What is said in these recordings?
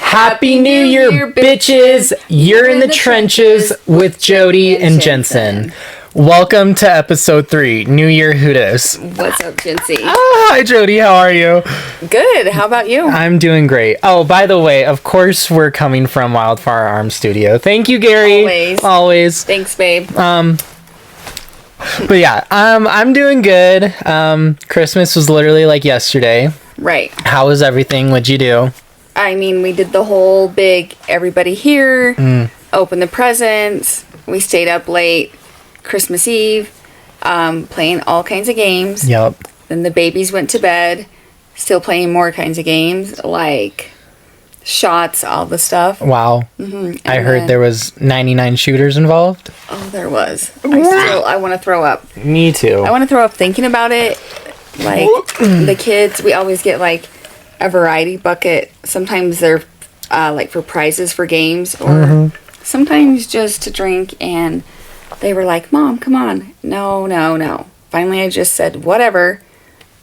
Happy New Year, bitches! You're in the trenches with Jody and Jensen. Welcome to episode 3, New Year Hooters. What's up, Jency? Oh, hi, Jody. How are you? Good. How about you? I'm doing great. Oh, by the way, of course, we're coming from Wildfire Arms Studio. Thank you, Gary. Always. Thanks, babe. But yeah, I'm doing good. Christmas was literally like yesterday. Right. How was everything? What'd you do? I mean, we did the whole big everybody here, open the presents. We stayed up late Christmas Eve, playing all kinds of games. Yep. Then the babies went to bed, still playing more kinds of games, like shots, all the stuff. Wow. I heard there was 99 shooters involved. Oh, there was. I want to throw up. Me too. I want to throw up thinking about it. Like, the kids, we always get, like, a variety bucket. Sometimes they're, like, for prizes for games. Or sometimes just to drink. And they were like, Mom, come on. No. Finally, I just said, whatever.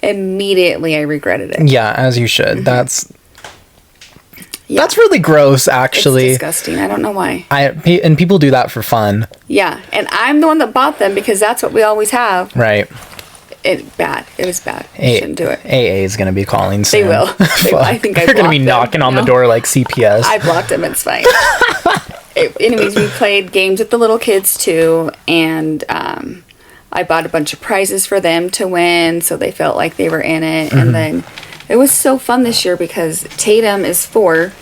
Immediately, I regretted it. Yeah, as you should. That's really gross, actually. It's disgusting. I don't know why. And people do that for fun. Yeah. And I'm the one that bought them because that's what we always have. Right. It was bad. You shouldn't do it. AA is going to be calling soon. They will. I think They're going to be knocking on the door like CPS. I blocked them. It's fine. Anyways, we played games with the little kids too, and I bought a bunch of prizes for them to win, so they felt like they were in it. And then it was so fun this year because Tatum is 4,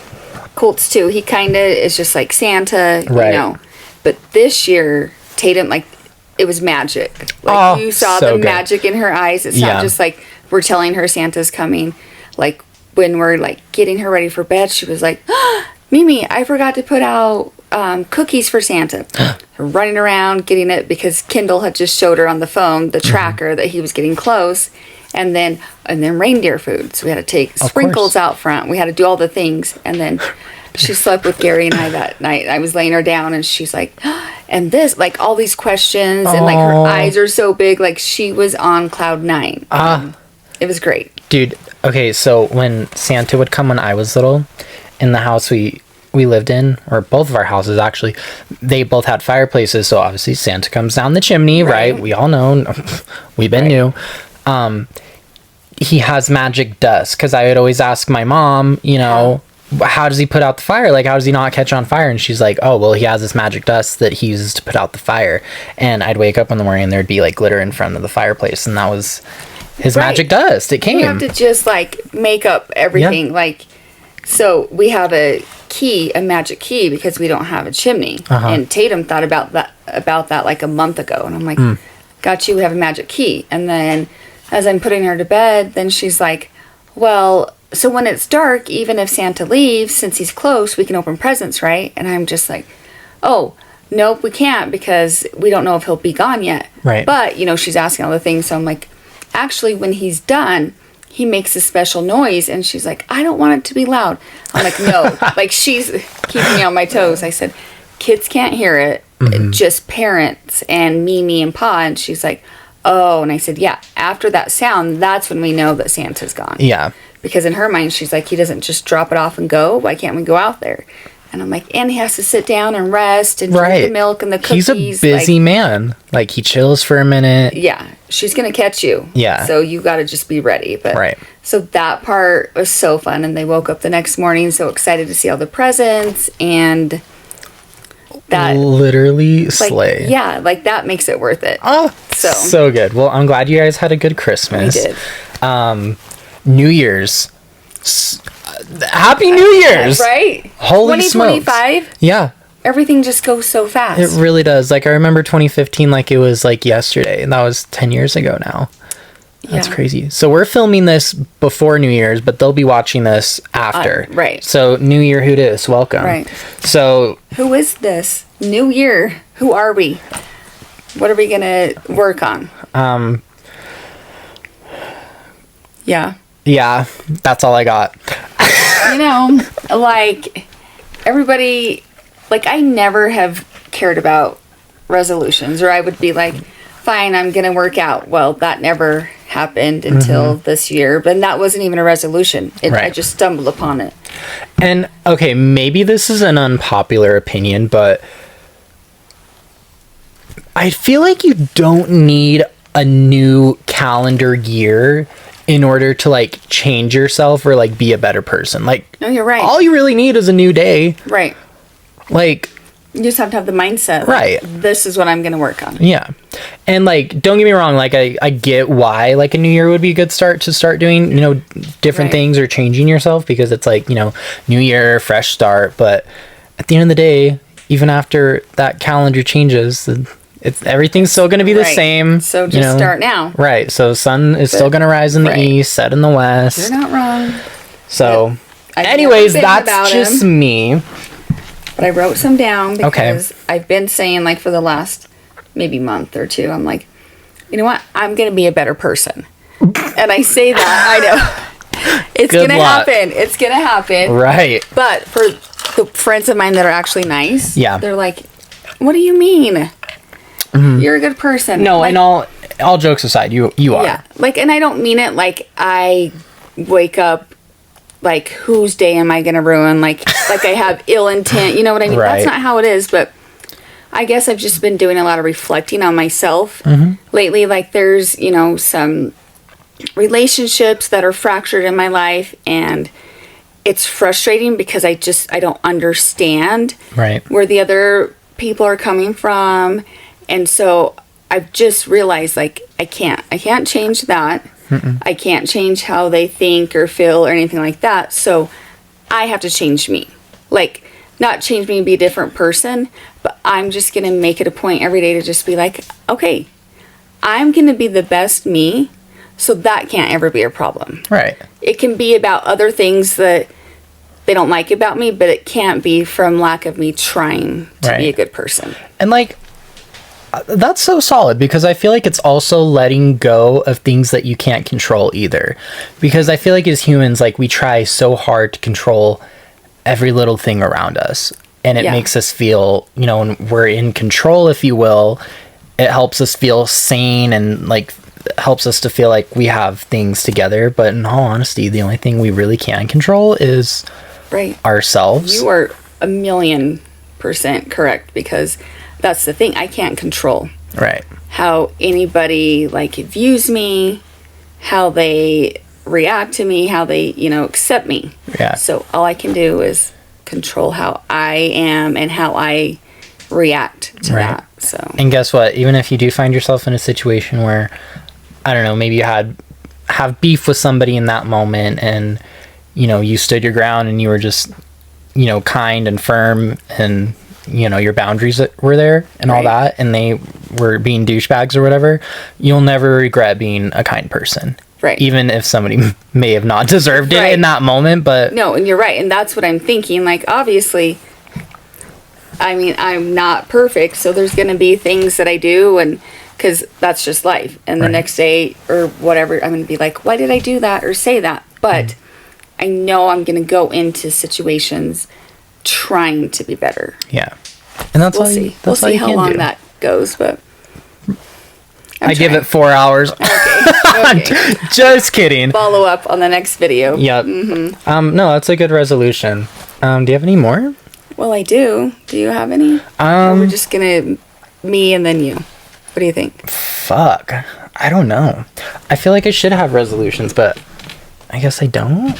Colt's 2. He kind of is just like Santa, you know. But this year, Tatum, like, it was magic. Like, you saw the magic in her eyes. It's not just like we're telling her Santa's coming. Like, when we're, like, getting her ready for bed, she was like, Mimi, I forgot to put out cookies for Santa. Running around, getting it because Kendall had just showed her on the phone the tracker that he was getting close. And then reindeer food. So we had to take sprinkles out front. We had to do all the things. And then she slept with Gary and I that night. I was laying her down and she's like, and this, like, all these questions, and like her eyes are so big, like she was on cloud 9. It was great. Dude, okay, so when Santa would come when I was little, in the house we lived in, or both of our houses actually, they both had fireplaces, so obviously Santa comes down the chimney, right? We all know. We've been new. He has magic dust, because I would always ask my mom, you know, how does he put out the fire? Like, how does he not catch on fire? And she's like, oh, well, he has this magic dust that he uses to put out the fire. And I'd wake up in the morning and there'd be like glitter in front of the fireplace, and that was his magic dust. It came. You have to just like make up everything. Like, so we have a magic key, because we don't have a chimney. And Tatum thought about that like a month ago, and I'm like, got you, we have a magic key. And then as I'm putting her to bed, then she's like, well, so when it's dark, even if Santa leaves, since he's close, we can open presents, right? And I'm just like, oh, nope, we can't, because we don't know if he'll be gone yet. Right. But, you know, she's asking all the things, so I'm like, actually, when he's done, he makes a special noise. And she's like, I don't want it to be loud. I'm like, no. Like, she's keeping me on my toes. I said, kids can't hear it, just parents and Mimi and Pa. And she's like, oh. And I said, yeah, after that sound, that's when we know that Santa's gone. Yeah. Because in her mind, she's like, he doesn't just drop it off and go. Why can't we go out there? And I'm like, and he has to sit down and rest and drink the milk and the cookies. He's a busy man. Like, he chills for a minute. Yeah. She's going to catch you. Yeah. So you got to just be ready. But so that part was so fun. And they woke up the next morning so excited to see all the presents. And that literally slay. Yeah. Like, that makes it worth it. Oh, so good. Well, I'm glad you guys had a good Christmas. We did. New Year's. Happy New Year's! Right? Holy smokes. 2025? Yeah. Everything just goes so fast. It really does. Like, I remember 2015 like it was like yesterday, and that was 10 years ago now. That's crazy. So we're filming this before New Year's, but they'll be watching this after. Right. So New Year, who dis? Welcome. Right. So who is this? New Year. Who are we? What are we gonna work on? Yeah, that's all I got. You know, like, everybody, like, I never have cared about resolutions, or I would be like, fine, I'm gonna work out. Well, that never happened until this year, but that wasn't even a resolution. I just stumbled upon it. And okay, maybe this is an unpopular opinion, but I feel like you don't need a new calendar year in order to like change yourself or like be a better person. Like, No, you're right. all you really need is a new day. Right. Like, You just have to have the mindset. Right. This is what I'm going to work on. yeah. And like, don't get me wrong, like I get why like a new year would be a good start to start doing, you know, different Right. things or changing yourself, because it's like, you know, new year, fresh start. But at the end of the day, even after that calendar changes, it's everything's still going to be the Right. same. So you just know? start now. Right. So sun is still going to rise in the Right. east, set in the west. You're not wrong. So I've anyways, never been about that's just him. me. But I wrote some down Okay. because I've been saying, like, for the last maybe month or two, I'm like, you know what? I'm going to be a better person. And I say that, I know. It's Good going to luck. happen. It's going to happen. Right. But for the friends of mine that are actually nice, Yeah. they're like, what do you mean? You're a good person. No, Like, and all jokes aside, you are. yeah. Like, and I don't mean it like I wake up like, whose day am I going to ruin? Like I have ill intent. You know what I mean? Right. That's not how it is, but I guess I've just been doing a lot of reflecting on myself lately. Like, there's, you know, some relationships that are fractured in my life, and it's frustrating because I don't understand Right. where the other people are coming from. And so I've just realized, like, I can't change that. I can't change how they think or feel or anything like that. So I have to change me. Like, not change me and be a different person, but I'm just going to make it a point every day to just be like, okay, I'm going to be the best me. So that can't ever be a problem. Right. It can be about other things that they don't like about me, but it can't be from lack of me trying to Right. be a good person. And like, that's so solid, because I feel like it's also letting go of things that you can't control either. Because I feel like as humans, like, we try so hard to control every little thing around us. And it Yeah. makes us feel, you know, when we're in control, if you will, it helps us feel sane and like helps us to feel like we have things together. But in all honesty, the only thing we really can control is Right. ourselves. You are 1,000,000% correct, because that's the thing. I can't control Right. how anybody like views me, how they react to me, how they, you know, accept me. Yeah. So all I can do is control how I am and how I react to Right. that. So And guess what? Even if you do find yourself in a situation where, I don't know, maybe you have beef with somebody in that moment, and, you know, you stood your ground and you were just, you know, kind and firm, and, you know, your boundaries were there and all Right. that, and they were being douchebags or whatever, you'll never regret being a kind person. Right. Even if somebody may have not deserved it Right. in that moment, but no, and you're right, and that's what I'm thinking. Like, obviously, I mean, I'm not perfect, so there's going to be things that I do, and because that's just life. And the Right. next day or whatever, I'm going to be like, why did I do that or say that? But I know I'm going to go into situations trying to be better. yeah. And that's We'll all see. you, We'll that's all see you how can long do. that goes, but I give trying. it 4 hours. Okay. Just kidding. Follow up on the next video. Yep. No, that's a good resolution. Do you have any more? Well, I do. Do you have any? Or we're just going to me and then you. What do you think? Fuck. I don't know. I feel like I should have resolutions, but I guess I don't.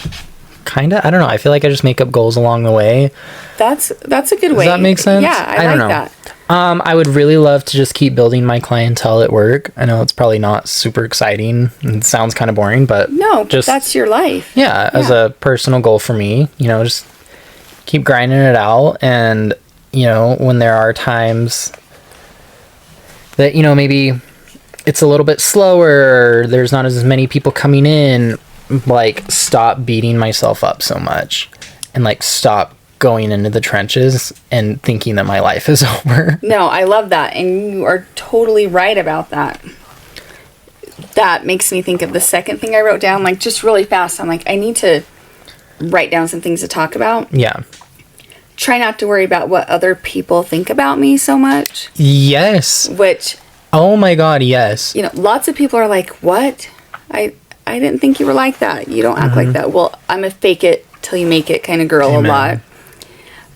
Kinda. I don't know. I feel like I just make up goals along the way. That's a good way. Does that make sense? Yeah, I don't like know. that. I would really love to just keep building my clientele at work. I know it's probably not super exciting and it sounds kind of boring, but No, but just that's your life. yeah, as Yeah. a personal goal for me, you know, just keep grinding it out. And, you know, when there are times that, you know, maybe it's a little bit slower, or there's not as many people coming in, like, stop beating myself up so much and like stop going into the trenches and thinking that my life is over. No, I love that. And you are totally right about that. That makes me think of the second thing I wrote down, like, just really fast. I'm like, I need to write down some things to talk about. Yeah. Try not to worry about what other people think about me so much, Yes. which, Oh my God, yes. you know, lots of people are like, what? I didn't think you were like that. You don't act like that. Well, I'm a fake it till you make it kind of girl Amen. a lot.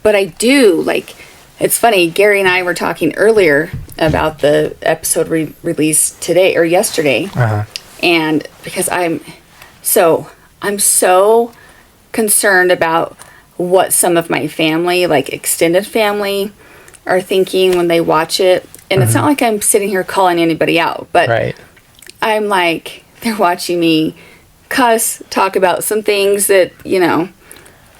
But I do, like, it's funny, Gary and I were talking earlier about the episode released today or yesterday. Uh-huh. And because I'm so concerned about what some of my family, like extended family, are thinking when they watch it. And it's not like I'm sitting here calling anybody out, but Right. I'm like, they're watching me cuss, talk about some things that, you know,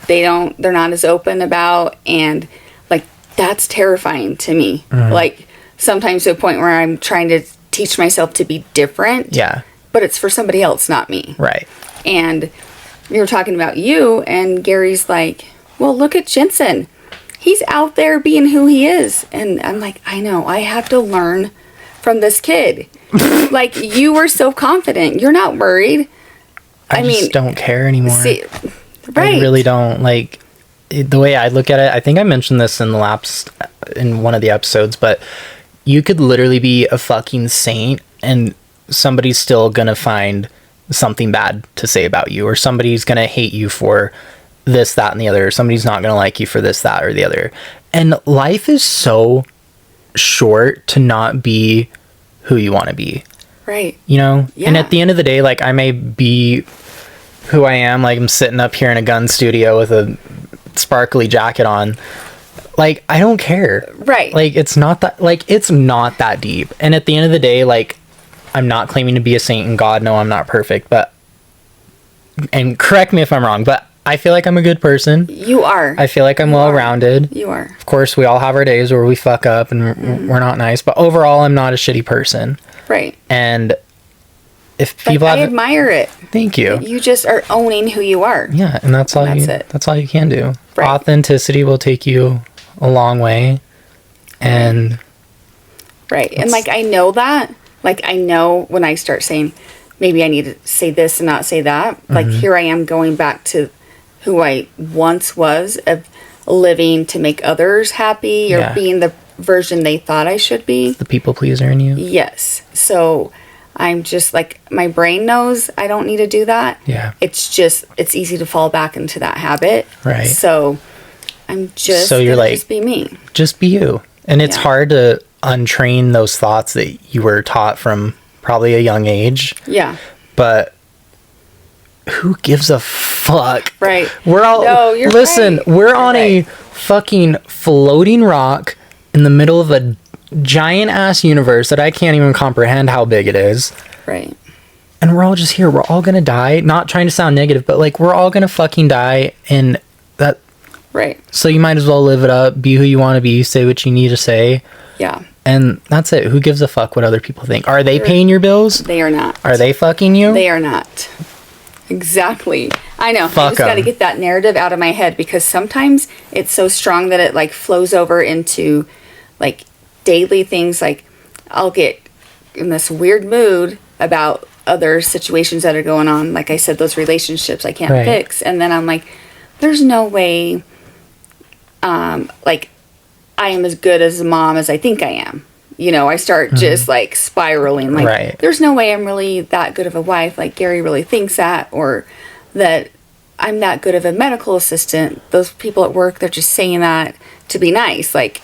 they're not as open about. And like, that's terrifying to me. Like, sometimes to a point where I'm trying to teach myself to be different. Yeah. But it's for somebody else, not me. Right. And we were talking about you, and Gary's like, well, look at Jensen. He's out there being who he is. And I'm like, I know, I have to learn from this kid. Like, you were so confident. You're not worried. I just mean, don't care anymore. See, right. I really don't. Like, the way I look at it, I think I mentioned this in in one of the episodes, but you could literally be a fucking saint and somebody's still gonna find something bad to say about you, or somebody's gonna hate you for this, that, and the other, or somebody's not gonna like you for this, that, or the other. And life is so short to not be who you want to be, Right. you know? Yeah. And at the end of the day, like, I may be who I am, like, I'm sitting up here in a gun studio with a sparkly jacket on. Like, I don't care. Right. Like, it's not that deep. And at the end of the day, like, I'm not claiming to be a saint, and God, no, I'm not perfect, but, and correct me if I'm wrong, but I feel like I'm a good person. You are. I feel like I'm well-rounded. You are. Of course, we all have our days where we fuck up and we're not nice, but overall, I'm not a shitty person. Right. And if But people I have, admire it. thank you. You just are owning who you are. Yeah, and that's all That's it. you can do. Right. Authenticity will take you a long way. And Right. And like, I know that. Like, I know when I start saying, maybe I need to say this and not say that. Like, here I am going back to who I once was, of living to make others happy, or Yeah. being the version they thought I should be. the people pleaser in you. Yes. So I'm just like, my brain knows I don't need to do that. Yeah. It's just, it's easy to fall back into that habit. Right. So I'm just, So you're gonna like- just be me. Just be you. And it's Yeah. hard to untrain those thoughts that you were taught from probably a young age. Yeah. But who gives a fuck? Right. We're all No, you're listen, right. we're You're on a right. fucking floating rock in the middle of a giant ass universe that I can't even comprehend how big it is. Right. And we're all just here. We're all gonna die. Not trying to sound negative, but like, we're all gonna fucking die, and that, Right. so you might as well live it up, be who you want to be, say what you need to say, Yeah. and that's it. Who gives a fuck what other people think? Are they paying your bills? They are not. Are they fucking you? They are not. Exactly. I know. I Fuck just got to 'em. get that narrative out of my head, because sometimes it's so strong that it like flows over into like daily things. Like, I'll get in this weird mood about other situations that are going on. Like I said, those relationships I can't Right. fix. And then I'm like, there's no way, like, I am as good as a mom as I think I am. You know, I start just like spiraling. Like, Right. there's no way I'm really that good of a wife. Like, Gary really thinks that, or that I'm that good of a medical assistant. Those people at work, they're just saying that to be nice. Like,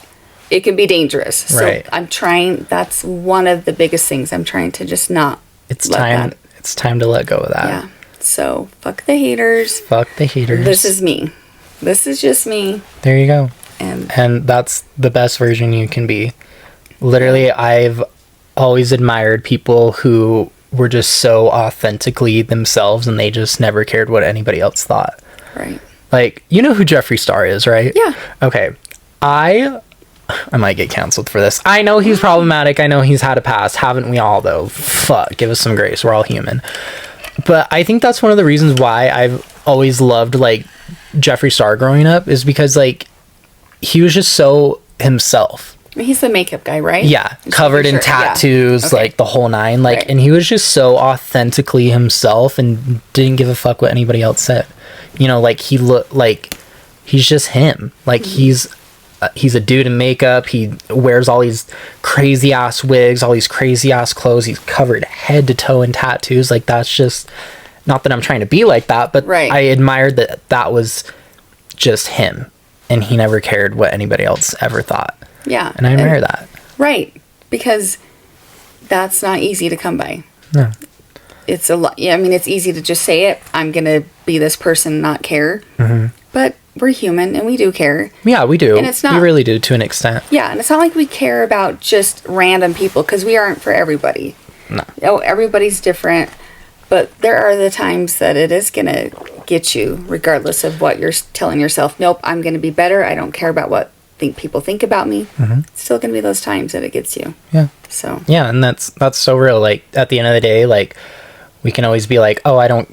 it can be dangerous. So Right. I'm trying, that's one of the biggest things. I'm trying to just not It's let time. that. It's time to let go of that. Yeah. So fuck the haters. Fuck the haters. This is me. This is just me. There you go. And And that's the best version you can be. Literally, I've always admired people who were just so authentically themselves, and they just never cared what anybody else thought. right. Like, you know who Jeffree Star is, right? Yeah. Okay. I might get canceled for this. I know he's problematic. I know he's had a past. Haven't we all, though? Fuck. Give us some grace. We're all human. But I think that's one of the reasons why I've always loved, like, Jeffree Star growing up, is because, like, he was just so himself. I mean, he's the makeup guy, right? Yeah, Just covered in making sure. Yeah. tattoos, Okay. like the whole nine. Like, Right. and he was just so authentically himself and didn't give a fuck what anybody else said. You know, like, he looked like he's just him. Like, he's a dude in makeup. He wears all these crazy ass wigs, all these crazy ass clothes. He's covered head to toe in tattoos. Like, that's just, Not that I'm trying to be like that, but Right. I admired that that was just him, and he never cared what anybody else ever thought. Yeah. And I admire that. Right. Because that's not easy to come by. No. It's a lot. Yeah, I mean, it's easy to just say it. I'm going to be this person and not care. But we're human and we do care. Yeah, we do. And it's not- We really do, to an extent. Yeah, and it's not like we care about just random people because we aren't for everybody. No. Oh, everybody's different. But there are the times that it is going to get you, regardless of what you're telling yourself. Nope, I'm going to be better. I don't care about what people think about me. It's still going to be those times that it gets you. Yeah. So, Yeah, and that's so real. Like, at the end of the day, like, we can always be like, oh, I don't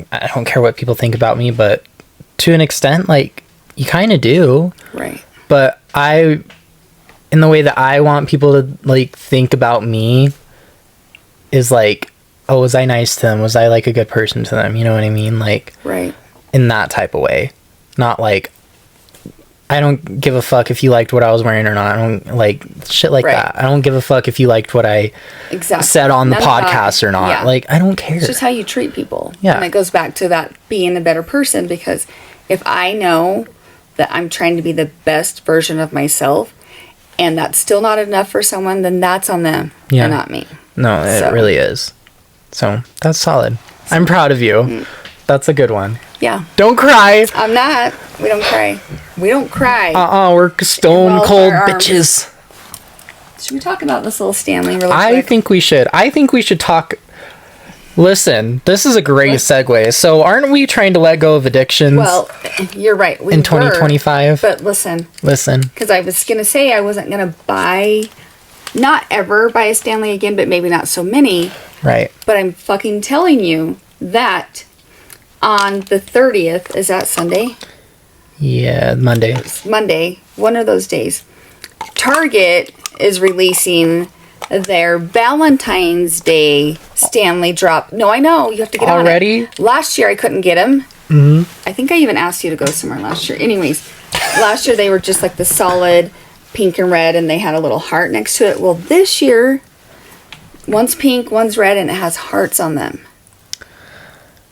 care what people think about me, but to an extent, like, you kind of do. right. But in the way that I want people to, like, think about me is like, oh, was I nice to them? Was I, like, a good person to them? You know what I mean? Like, Right. in that type of way. Not like, I don't give a fuck if you liked what I was wearing or not. I don't, like, shit like Right. that. I don't give a fuck if you liked what I Exactly. said on the None of that. podcast or not. Yeah. Like, I don't care. It's just how you treat people. Yeah. And it goes back to that being a better person because if I know that I'm trying to be the best version of myself and that's still not enough for someone, then that's on them Yeah. and not me. No, it So. really is. So, that's solid. I'm proud of you. That's a good one. Yeah. Don't cry. I'm not. We don't cry. We don't cry. We're stone Involve cold our arms. bitches. Should we talk about this little Stanley really I quick? think we should. I think we should talk. Listen, this is a great segue. So, aren't we trying to let go of addictions Well, you're right. We in were, 2025? But listen, Listen. because I was going to say I wasn't going to buy, not ever buy a Stanley again, but maybe not so many. Right. But I'm fucking telling you that on the 30th, is that Sunday? Yeah, Monday. Monday, one of those days, Target is releasing their Valentine's Day Stanley drop. No, I know. You have to get Already? on it. Last year I couldn't get them. Mm-hmm. I think I even asked you to go somewhere last year. Anyways, last year they were just like the solid pink and red and they had a little heart next to it. Well, this year, one's pink, one's red, and it has hearts on them.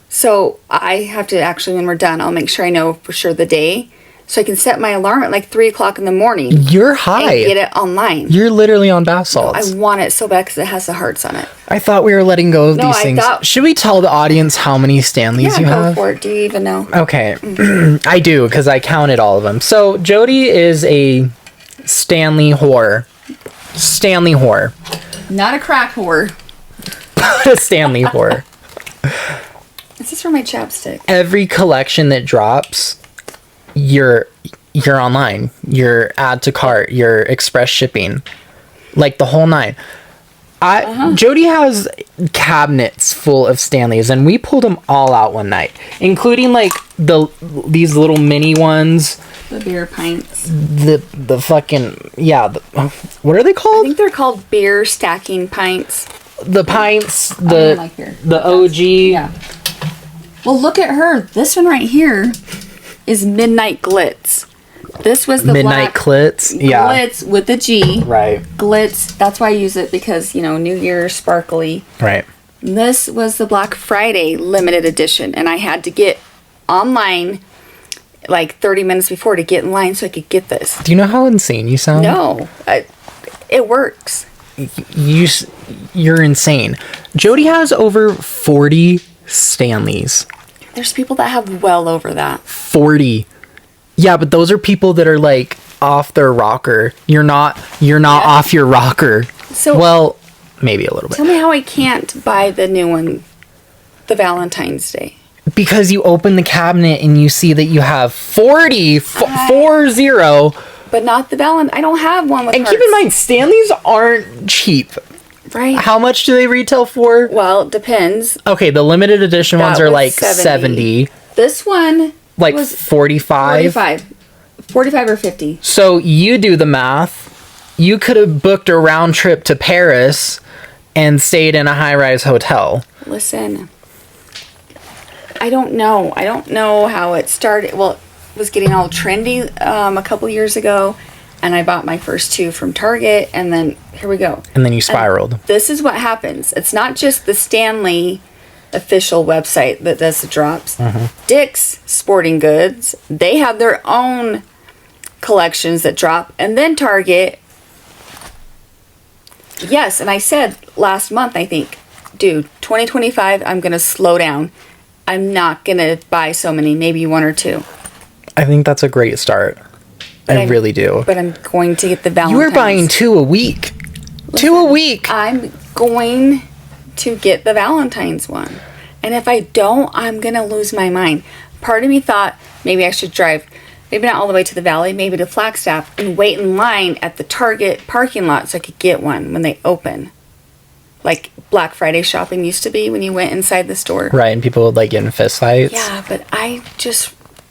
So I have to actually, when we're done, I'll make sure I know for sure the day so I can set my alarm at like 3 o'clock in the morning You're and high. get it online. You're literally on bath I salts. want it so bad because it has the hearts on it. I thought we were letting go of No, these I things. thought- Should we tell the audience how many Stanleys Yeah, you go have? for it. Do you even know? Okay. I do, because I counted all of them. So, Jody is a Stanley whore. Stanley whore. Not a crack whore. A Stanley whore. Is this for my chapstick? Every collection that drops, you're online. You're add to cart. You're express shipping. Like the whole nine. Jody has cabinets full of Stanleys, and we pulled them all out one night, including like these little mini ones. The beer pints. The fucking what are they I called? think they're called beer stacking pints. The pints. don't like here. The OG. Yeah. Well, look at her. This one right here is Midnight Glitz. This was the Midnight black Glitz. Yeah. Glitz with the G. Right. Glitz. That's why I use it because, New Year sparkly. Right. This was the Black Friday limited edition, and I had to get online like 30 minutes before to get in line so I could get this. Do you know how insane you sound? No, it works. You're insane. Jody has over 40 Stanleys. There's people that have well over that. 40. Yeah, but those are people that are like off their rocker. You're not off your rocker. So- well, maybe a little bit. Tell me how I can't buy the new one, the Valentine's Day. Because you open the cabinet and you see that you have 40. But not the Valentine. I don't have one with And hearts. keep in mind, Stanleys aren't cheap. Right. How much do they retail for? Well, it depends. Okay, the limited edition That ones are was like 70. This one Like was 45. 45 or 50. So you do the math. You could have booked a round trip to Paris and stayed in a high-rise hotel. Listen, I don't know. I don't know how it started. Well, it was getting all trendy a couple years ago, and I bought my first two from Target, and then here we go. And then you spiraled. This is what happens. It's not just the Stanley official website that does the drops. Dick's Sporting Goods, they have their own collections that drop. And then Target. Yes, and I said last month, I think, dude, 2025, I'm going to slow down. I'm not going to buy so many, maybe one or two. I think that's a great start. I really do. But I'm going to get the Valentine's. You were buying 2 a week. Listen, 2 a week. I'm going to get the Valentine's one. And if I don't, I'm going to lose my mind. Part of me thought maybe I should drive, maybe not all the way to the valley, maybe to Flagstaff, and wait in line at the Target parking lot so I could get one when they open. Like Black Friday shopping used to be when you went inside the store. Right, and people would like get in fist fights. Yeah, but I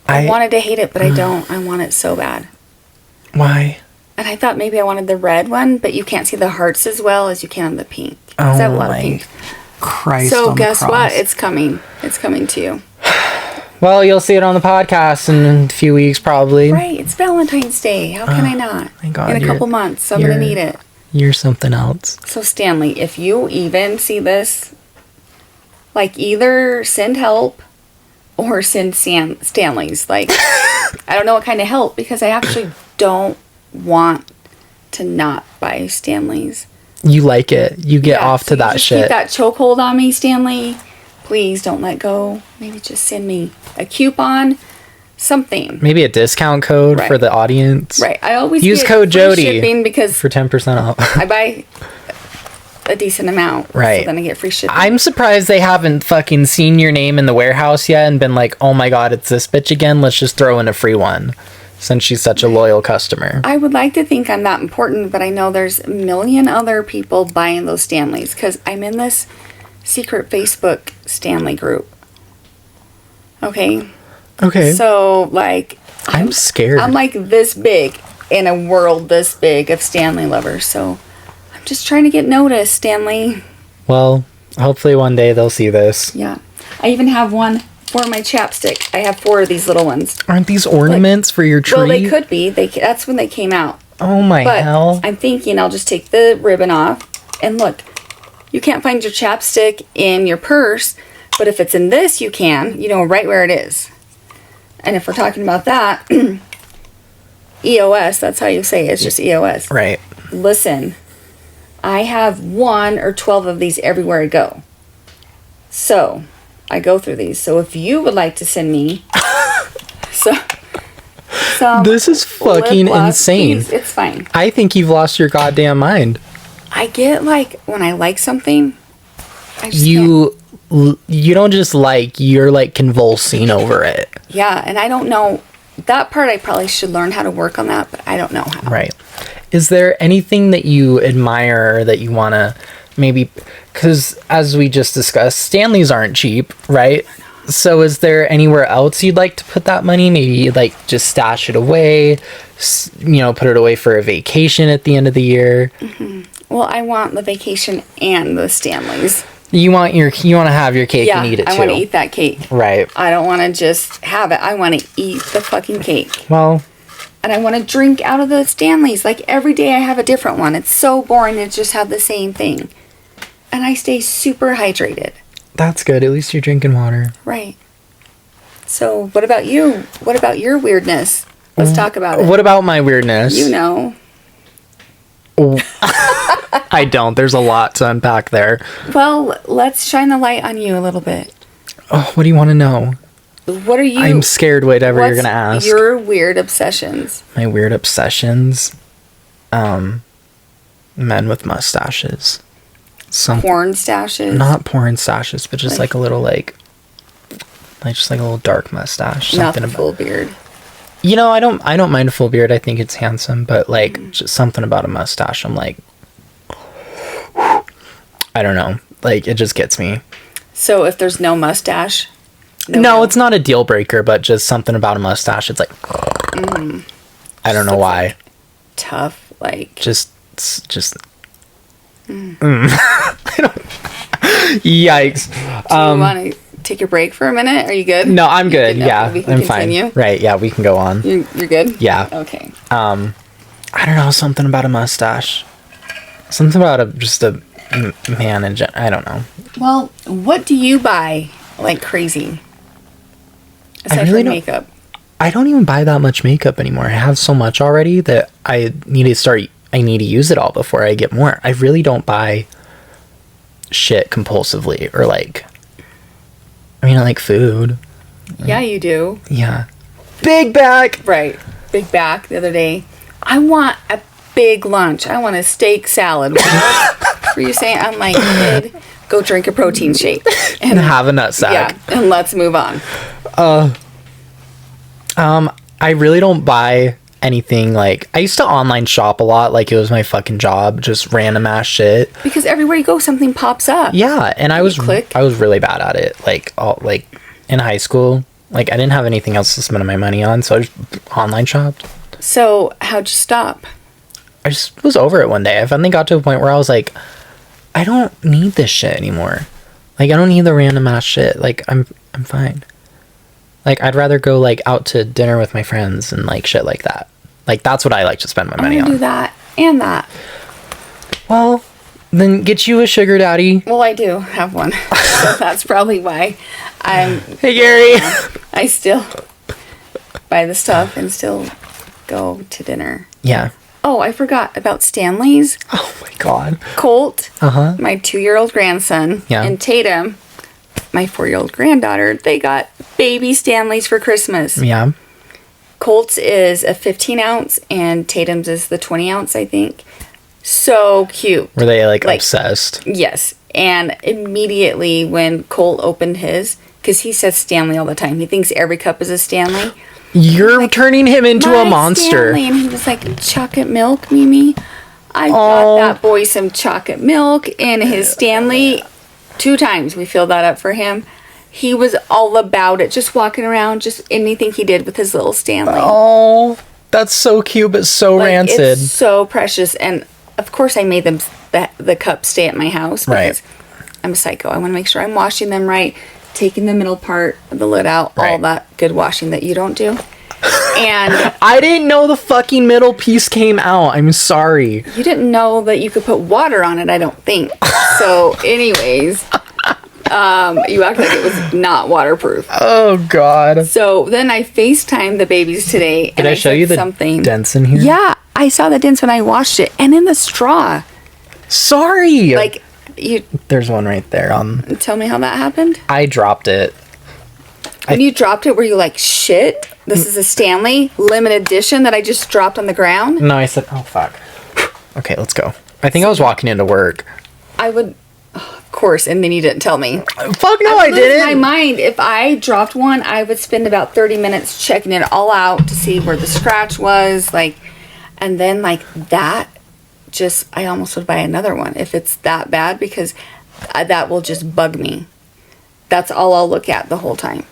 wanted to hate it, but I don't. I want it so bad. Why? And I thought maybe I wanted the red one, but you can't see the hearts as well as you can on the pink. Oh, I have a lot of pink. Christ. So on guess the cross. what? It's coming. It's coming to you. Well, you'll see it on the podcast in a few weeks, probably. Right. It's Valentine's Day. How can I not? My God, in a couple months, so I'm going to need it. You're something else. So Stanley, if you even see this, like either send help or send Stanley's. Like, I don't know what kind of help because I actually don't want to not buy Stanley's. You like it. You get off so to that just shit. Keep that chokehold on me, Stanley. Please don't let go. Maybe just send me a coupon, something. Maybe a discount code for the audience. Right. I always use get code free Jody shipping because for 10% off. I buy a decent amount. Right. So then I get free shipping. I'm surprised they haven't fucking seen your name in the warehouse yet and been like, oh my God, it's this bitch again. Let's just throw in a free one. Since she's such a loyal customer. I would like to think I'm that important, but I know there's a million other people buying those Stanleys because I'm in this secret Facebook Stanley group. Okay. Okay. So, like, I'm scared. I'm like this big in a world this big of Stanley lovers. So, I'm just trying to get noticed, Stanley. Well, hopefully one day they'll see this. Yeah. I even have one for my chapstick. I have 4 of these little ones. Aren't these ornaments for your tree? Well, they could be. That's when they came out. Oh my But hell. I'm thinking I'll just take the ribbon off. And look, you can't find your chapstick in your purse. But if it's in this, you can. You know right where it is. And if we're talking about that, EOS, that's how you say it. It's just EOS. Right. Listen, I have 1 or 12 of these everywhere I go. So, I go through these. So, if you would like to send me some This is fucking lip gloss, insane. please, it's fine. I think you've lost your goddamn mind. I get like, when I like something, I just can't. You don't just like, you're like convulsing over it. Yeah, and I don't know. That part I probably should learn how to work on that, but I don't know how. Right. Is there anything that you admire that you want to maybe, because as we just discussed, Stanleys aren't cheap, right? So is there anywhere else you'd like to put that money? Maybe like just stash it away, put it away for a vacation at the end of the year. Mm-hmm. Well, I want the vacation and the Stanleys. You want to have your cake and eat it too. I want to eat that cake. Right. I don't want to just have it. I want to eat the fucking cake. Well, and I want to drink out of the Stanleys. Like every day I have a different one. It's so boring to just have the same thing. And I stay super hydrated. that's good. At least you're drinking water. Right. So what about you? What about your weirdness? Let's talk about it. What about my weirdness? You know. I don't. There's a lot to unpack there. Well, let's shine the light on you a little bit. Oh, what do you want to know? What are you? I'm scared whatever you're going to ask. Your weird obsessions? My weird obsessions? Men with mustaches. Porn stashes? Not porn stashes, but just like a little just like a little dark mustache. Not Something the full beard. I don't mind a full beard. I think it's handsome, but just something about a mustache. I'm like, I don't know. Like, it just gets me. So if there's no mustache? No, it's not a deal breaker, but just something about a mustache. It's like, I don't know why. Like tough, like. Just. I don't. Yikes. Do you want to take a break for a minute? Are you good? No, I'm good. No, Yeah, we can I'm continue? fine. Right? Yeah, we can go on. You're good? Yeah. Okay. I don't know. Something about a mustache. Something about just a man, I don't know. Well, what do you buy like crazy? Aside really from don't- makeup. I don't even buy that much makeup anymore. I have so much already that I need to use it all before I get more. I really don't buy shit compulsively or like, I mean, I like food. Yeah, you do. Yeah. Big back. Right. Big back the other day. I want a big lunch. I want a steak salad. What were you saying? I'm like, kid, go drink a protein shake. And have a nut sack. Yeah, and let's move on. I really don't buy anything like, I used to online shop a lot, like it was my fucking job, just random ass shit. Because everywhere you go, something pops up. Yeah, and I was click. really bad at it. Like in high school, like I didn't have anything else to spend my money on, so I just online shopped. So how'd you stop? I just was over it one day. I finally got to a point where I was like, I don't need this shit anymore. Like I don't need the random ass shit. Like I'm fine. Like I'd rather go like out to dinner with my friends and like shit like that. Like that's what I like to spend my I'm money gonna on. do that and that. Well, then get you a sugar daddy. Well, I do have one. So that's probably why Hey Gary. I still buy the stuff and still go to dinner. Yeah. Oh, I forgot about Stanley's. Oh my god. Colt, Uh-huh. my 2-year-old grandson, Yeah. and Tatum, my 4-year-old granddaughter, they got baby Stanleys for Christmas. Yeah. Colt's is a 15 ounce and Tatum's is the 20 ounce, I think. So cute. Were they like Like- obsessed? Yes. And immediately when Colt opened his, because he says Stanley all the time, he thinks every cup is a Stanley. You're turning him into a My monster. Stanley. And he was like, chocolate milk, Mimi? I got that boy some chocolate milk in his Stanley. 2 times we filled that up for him. He was all about it, just walking around, just anything he did with his little Stanley. Oh, that's so cute, but so Like, rancid. It's so precious. And of course I made them the cup stay at my house because I'm a psycho. I want to make sure I'm washing them right, taking the middle part of the lid out, all Right. that good washing that you don't do. And I didn't know the fucking middle piece came out. I'm sorry. you didn't know that you could put water on it, I don't think. So anyways, you act like it was not waterproof. Oh god. So then I FaceTimed the babies today. Did I show said you the something? dents in here? Yeah, I saw the dents when I washed it, and in the straw. Sorry. Like, you there's one right there. tell me how that happened. I dropped it. When you dropped it, were you like, shit? This is a Stanley limited edition that I just dropped on the ground? No, I said, oh fuck. Okay, let's go. I think I was walking into work. I would, of course, and then you didn't tell me. Fuck no, I Lose didn't. my mind. If I dropped one, I would spend about 30 minutes checking it all out to see where the scratch was, like, and then like that. Just, I almost would buy another one if it's that bad because that will just bug me. That's all I'll look at the whole time.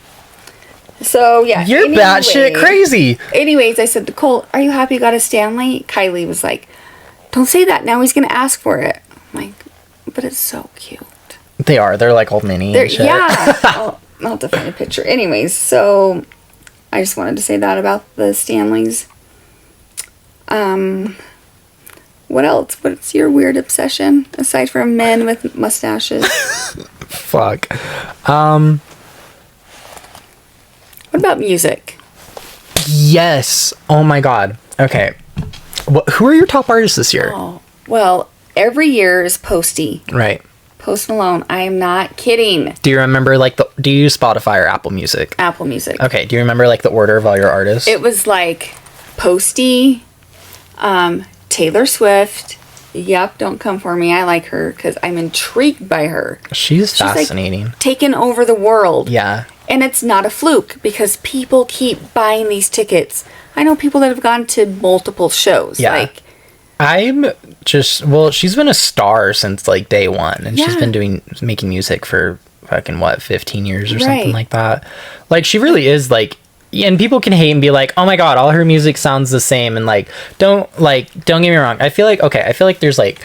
So yeah, You're batshit crazy. Anyways, I said to Cole, "Are you happy you got a Stanley?" Kylie was like, "Don't say that. Now he's gonna ask for it." I'm like, but it's so cute. They are. They're like old mini. They're, And shit. yeah. I'll have to find a picture. Anyways, so I just wanted to say that about the Stanleys. What else? What's your weird obsession aside from men with mustaches? Fuck. What about music? Yes. Oh my god. Okay. Who are your top artists this year? Oh, well, every year is Posty. Right. Post Malone. I am not kidding. Do you remember like do you use Spotify or Apple Music? Apple Music. Okay. Do you remember like the order of all your artists? It was like Posty, Taylor Swift. Yep, don't come for me. I like her because I'm intrigued by her. She's like, fascinating. Taken over the world. Yeah. And it's not a fluke because people keep buying these tickets. I know people that have gone to multiple shows. Yeah. Like, I'm just she's been a star since like day one, and she's Yeah. been making music for fucking 15 years or something Right. like that. Like she really is like, and people can hate and be like, oh my god, all her music sounds the same, and like don't get me wrong. I feel like there's like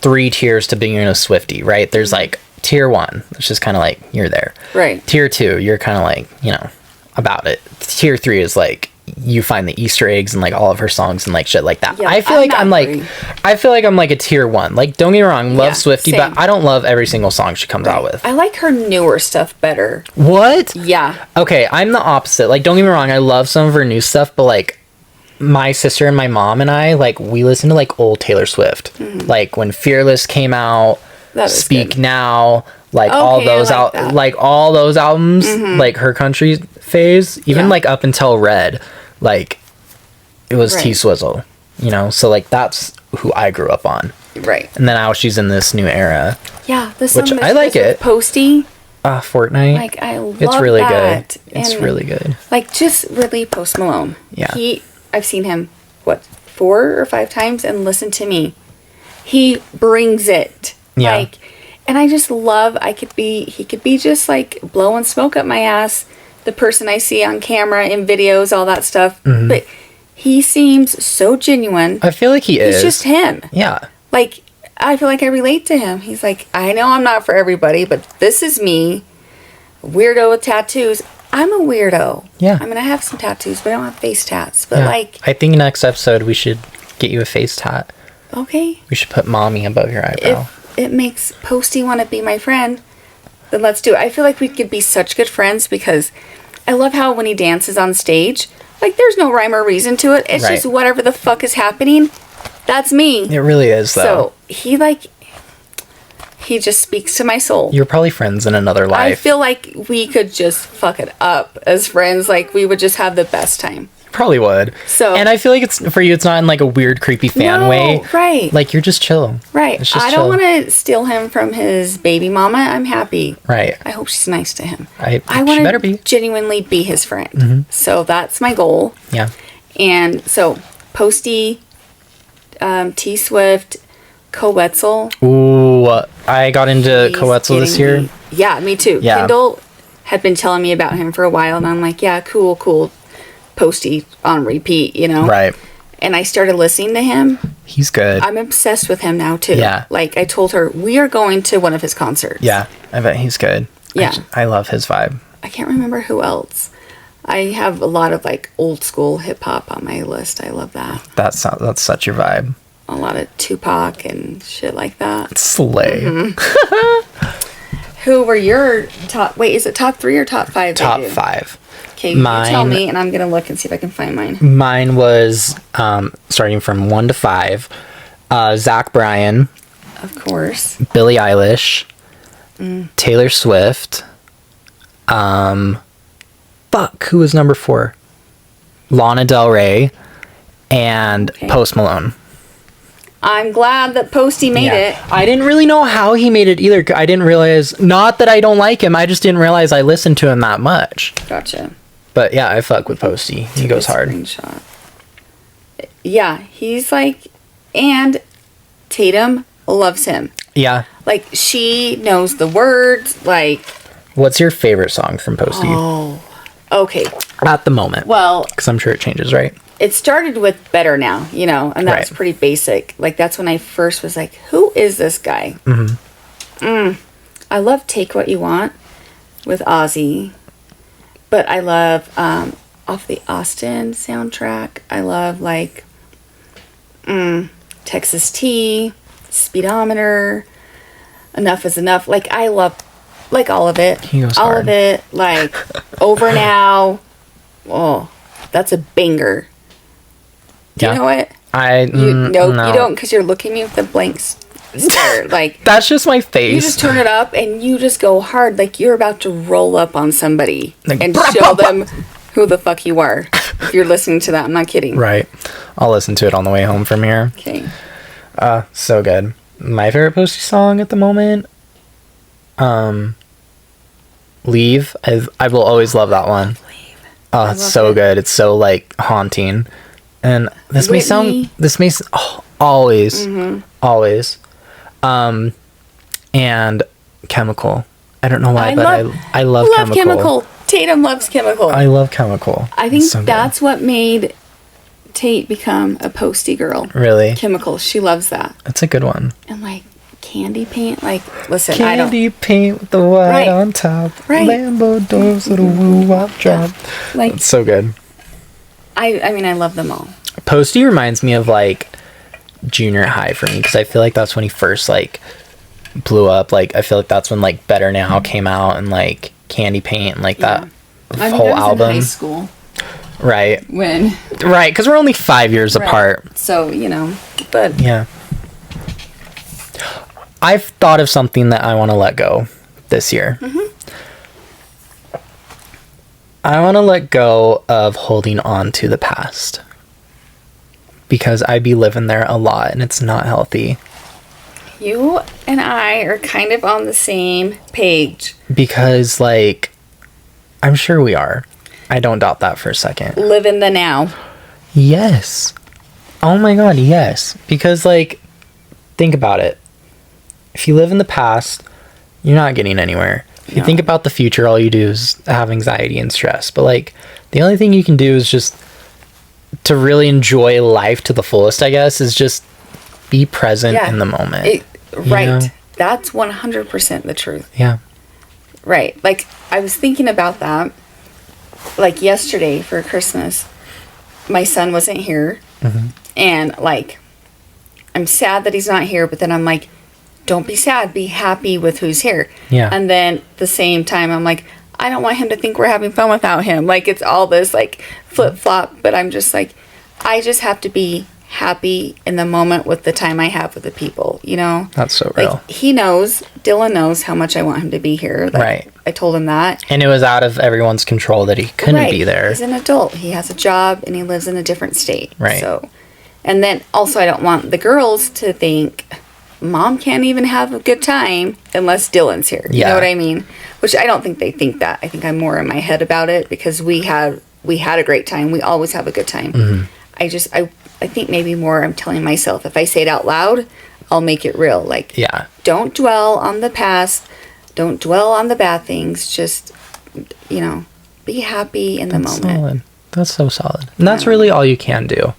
3 tiers to being a Swiftie, right? There's like tier 1, it's just kind of like you're there. right. Tier 2, you're kind of like, you know, about it. Tier 3 is like you find the Easter eggs and like all of her songs and like shit like that. Yeah, I feel I'm like not I'm like agree. I feel like I'm like a tier 1. Like don't get me wrong, love Yeah, Swiftie, same. but I don't love every single song she comes out with. I like her newer stuff better. What? Yeah. Okay, I'm the opposite. Like don't get me wrong, I love some of her new stuff, but like my sister and my mom and I, like we listen to like old Taylor Swift. Like when Fearless came out, That is Speak good. Now, like all Okay, I those like that. like all those albums, like her country phase, even Yeah. like up until Red, like it was Right. T Swizzle, you know. So like that's who I grew up on, Right. and then now she's in this new era. Yeah, the song Which that I she like does with it. Posty, Fortnite. like I love It's really that. good. It's And, really good. like just really Post Malone. Yeah. I've seen him 4 or 5 times, and listen to me, he brings it. Yeah. Like, and I just love. He could be just like blowing smoke up my ass, the person I see on camera in videos, all that stuff. Mm-hmm. But he seems so genuine. I feel like he is. He's just him. Yeah. Like, I feel like I relate to him. He's like, I know I'm not for everybody, but this is me. Weirdo with tattoos. I'm a weirdo. Yeah. I mean, I have some tattoos, but I don't have face tats. But Yeah. like, I think next episode we should get you a face tat. okay, We should put mommy above your eyebrow. if it makes Posty want to be my friend, then let's do it. I feel like we could be such good friends because I love how when he dances on stage, like there's no rhyme or reason to it. It's Right. just whatever the fuck is happening. That's me. It really is, though. So he just speaks to my soul. You're probably friends in another life. I feel like we could just fuck it up as friends. Like we would just have the best time. Probably would. So- and I feel like it's for you. It's not in like a weird, creepy fan No, way. right. Like you're just chill. Right. It's just I don't want to steal him from his baby mama. I'm happy. Right. I hope she's nice to him. I I she want better to be. genuinely be his friend. So that's my goal. Yeah. And so Posty, T Swift, Coetzel. Ooh, I got into He's Coetzel this getting year. me- Yeah, me too. Yeah. Kendall had been telling me about him for a while, and I'm like, yeah, cool. Posty on repeat, you know? Right. And I started listening to him. He's good. I'm obsessed with him now, too. Yeah. Like, I told her, we are going to one of his concerts. Yeah. I bet he's good. Yeah. I love his vibe. I can't remember who else. I have a lot of, like, old school hip hop on my list. I love that. That's such your vibe. A lot of Tupac and shit like that. Slay. Who were your top... Wait, is it top 3 or top 5? Top 5. Okay, you tell Mine- me, and I'm going to look and see if I can find mine. Mine was starting from 1 to 5. Zach Bryan, Of course. Billie Eilish, Taylor Swift. Who was number 4? Lana Del Rey, and Okay. Post Malone. I'm glad that Posty made it. I didn't really know how he made it either. I didn't realize, not that I don't like him, I just didn't realize I listened to him that much. Gotcha. But yeah, I fuck with Posty. He goes Good hard. Screenshot. Yeah, he's like, and Tatum loves him. Yeah. Like, she knows the words. Like, What's your favorite song from Posty? okay, At the moment. well, Because I'm sure it changes, right? it started with Better Now, you know, and that's Right. pretty basic. Like, that's when I first was like, who is this guy? I love Take What You Want with Ozzy, but I love off the Austin soundtrack. I love like Texas Tea, Speedometer, Enough Is Enough. Like, I love like all of it. He goes all hard. of it. Like Over Now. Oh, that's a banger. Do Yeah. you know it? No. You don't, because you're looking at me with the blank stare. Like, That's just my you face. just turn it up and you just go hard, like you're about to roll up on somebody Like, and brah, show brah, brah. them who the fuck you are. If you're listening to that, I'm not kidding. Right. I'll listen to it on the way home from here. Okay. So good. My favorite Posty song at the moment, Leave. I will always love that one. Oh, it's love so it. good. It's so like haunting. And this may Whitney. sound always. Mm-hmm. Always. And Chemical. I don't know why, I love Chemical. Tatum loves Chemical. I love Chemical. I think It's so good. that's what made Tate become a Posty girl. really, Chemical. She loves that. that's a good one. And like candy paint. Like, listen, Candy paint with the white Right. on top. Right. Lambo doors with a woo wop drop. Like, It's so good. I mean, I love them all. Posty reminds me of like junior high for me, because I feel like that's when he first like blew up. Like I feel like that's when like Better Now came out, and like Candy Paint, and like that whole album. In high school Right. when Right, because we're only 5 years apart. So but Yeah. I've thought of something that I want to let go this year. I want to let go of holding on to the past, because I be living there a lot and it's not healthy. you and I are kind of on the same page. Because like, I'm sure we are. I don't doubt that for a second. Live in the now. Yes. Oh my god, yes. Because like, think about it. If you live in the past, you're not getting anywhere. If you think about the future, all you do is have anxiety and stress. But like, the only thing you can do is just to really enjoy life to the fullest, I guess, is just be present in the moment. Right. know? That's 100% the truth. Yeah. Right. Like, I was thinking about that. Like, yesterday for Christmas, my son wasn't here. And, like, I'm sad that he's not here, but then I'm like, don't be sad. Be happy with who's here. Yeah. And then at the same time, I'm like, I don't want him to think we're having fun without him. Like, it's all this, like, flip-flop. But I'm just like, I just have to be happy in the moment with the time I have with the people, you know? That's so real. Like, he knows, Dylan knows how much I want him to be here. Like, Right. I told him that. And it was out of everyone's control that he couldn't be there. He's an adult. He has a job and he lives in a different state. Right. So, and then also, I don't want the girls to think Mom can't even have a good time unless Dylan's here. You Yeah. know what I mean? Which I don't think they think that. I think I'm more in my head about it because we had a great time. We always have a good time. I think maybe more I'm telling myself, if I say it out loud, I'll make it real. Like, Yeah. don't dwell on the past. Don't dwell on the bad things. Just, be happy in the moment. Solid. That's so solid. And that's really all you can do.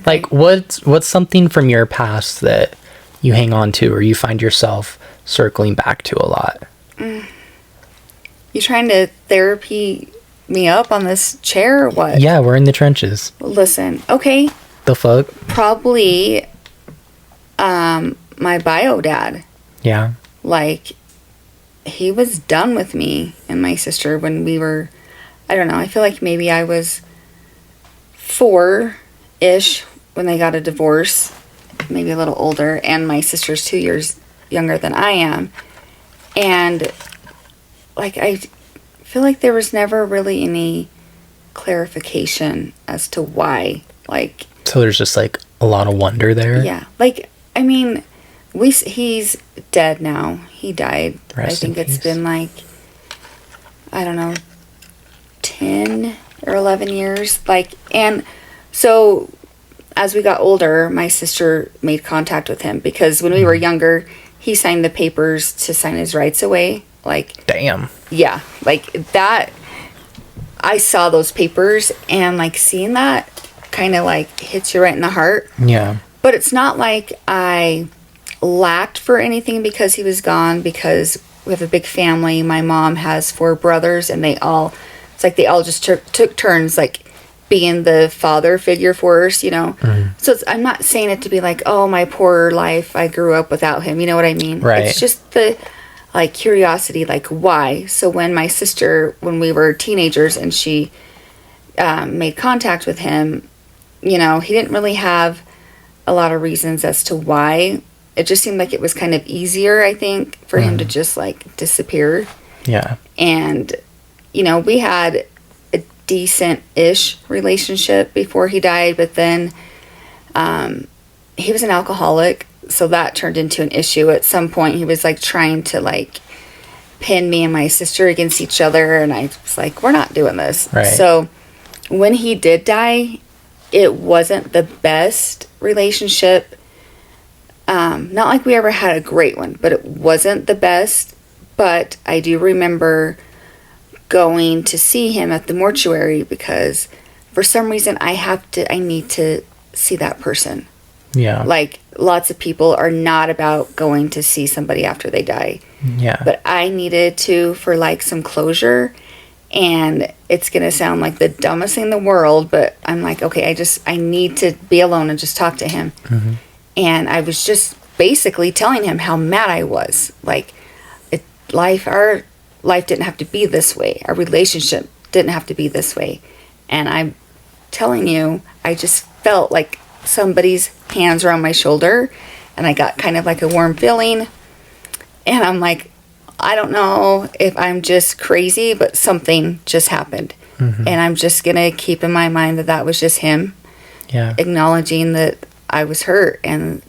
Like, what's something from your past that you hang on to or you find yourself circling back to a lot? You trying to therapy me up on this chair or what? Yeah, we're in the trenches. Listen, okay, The fuck? probably my bio dad. Yeah. Like, he was done with me and my sister when we were, I don't know, I feel like maybe I was 4-ish when they got a divorce, maybe a little older, and my sister's 2 years younger than I am. And, like, I feel like there was never really any clarification as to why. Like, So there's just like a lot of wonder there. yeah. Like, I mean, he's dead now. He died. Rest I think in it's peace. been like, I don't know, 10 or 11 years. Like, and so as we got older, my sister made contact with him because when we were younger, he signed the papers to sign his rights away. Like, Damn. yeah, like that. I saw those papers and like seeing that kind of like hits you right in the heart. Yeah. But it's not like I lacked for anything because he was gone, because we have a big family. My mom has 4 brothers and it's like they all just took turns like being the father figure for us, you know? So I'm not saying it to be like, oh, my poor life, I grew up without him. You know what I mean? Right. It's just the like curiosity, like why? So when my sister, when we were teenagers and she made contact with him, you know, he didn't really have a lot of reasons as to why. It just seemed like it was kind of easier, I think, for him to just like disappear. Yeah. And, you know, we had a decent-ish relationship before he died, but then he was an alcoholic, so that turned into an issue. At some point, he was like trying to like pin me and my sister against each other, and I was like, we're not doing this. Right. So when he did die, it wasn't the best relationship. Not like we ever had a great one, but it wasn't the best. But I do remember going to see him at the mortuary because for some reason I need to see that person. Yeah. Like, lots of people are not about going to see somebody after they die. Yeah. But I needed to for like some closure. And it's going to sound like the dumbest thing in the world, but I'm like, okay, I need to be alone and just talk to him. And I was just basically telling him how mad I was. Like, our life didn't have to be this way. Our relationship didn't have to be this way. And I'm telling you, I just felt like somebody's hands were on my shoulder, and I got kind of like a warm feeling. And I'm like, I don't know if I'm just crazy, but something just happened. And I'm just going to keep in my mind that that was just him acknowledging that I was hurt. And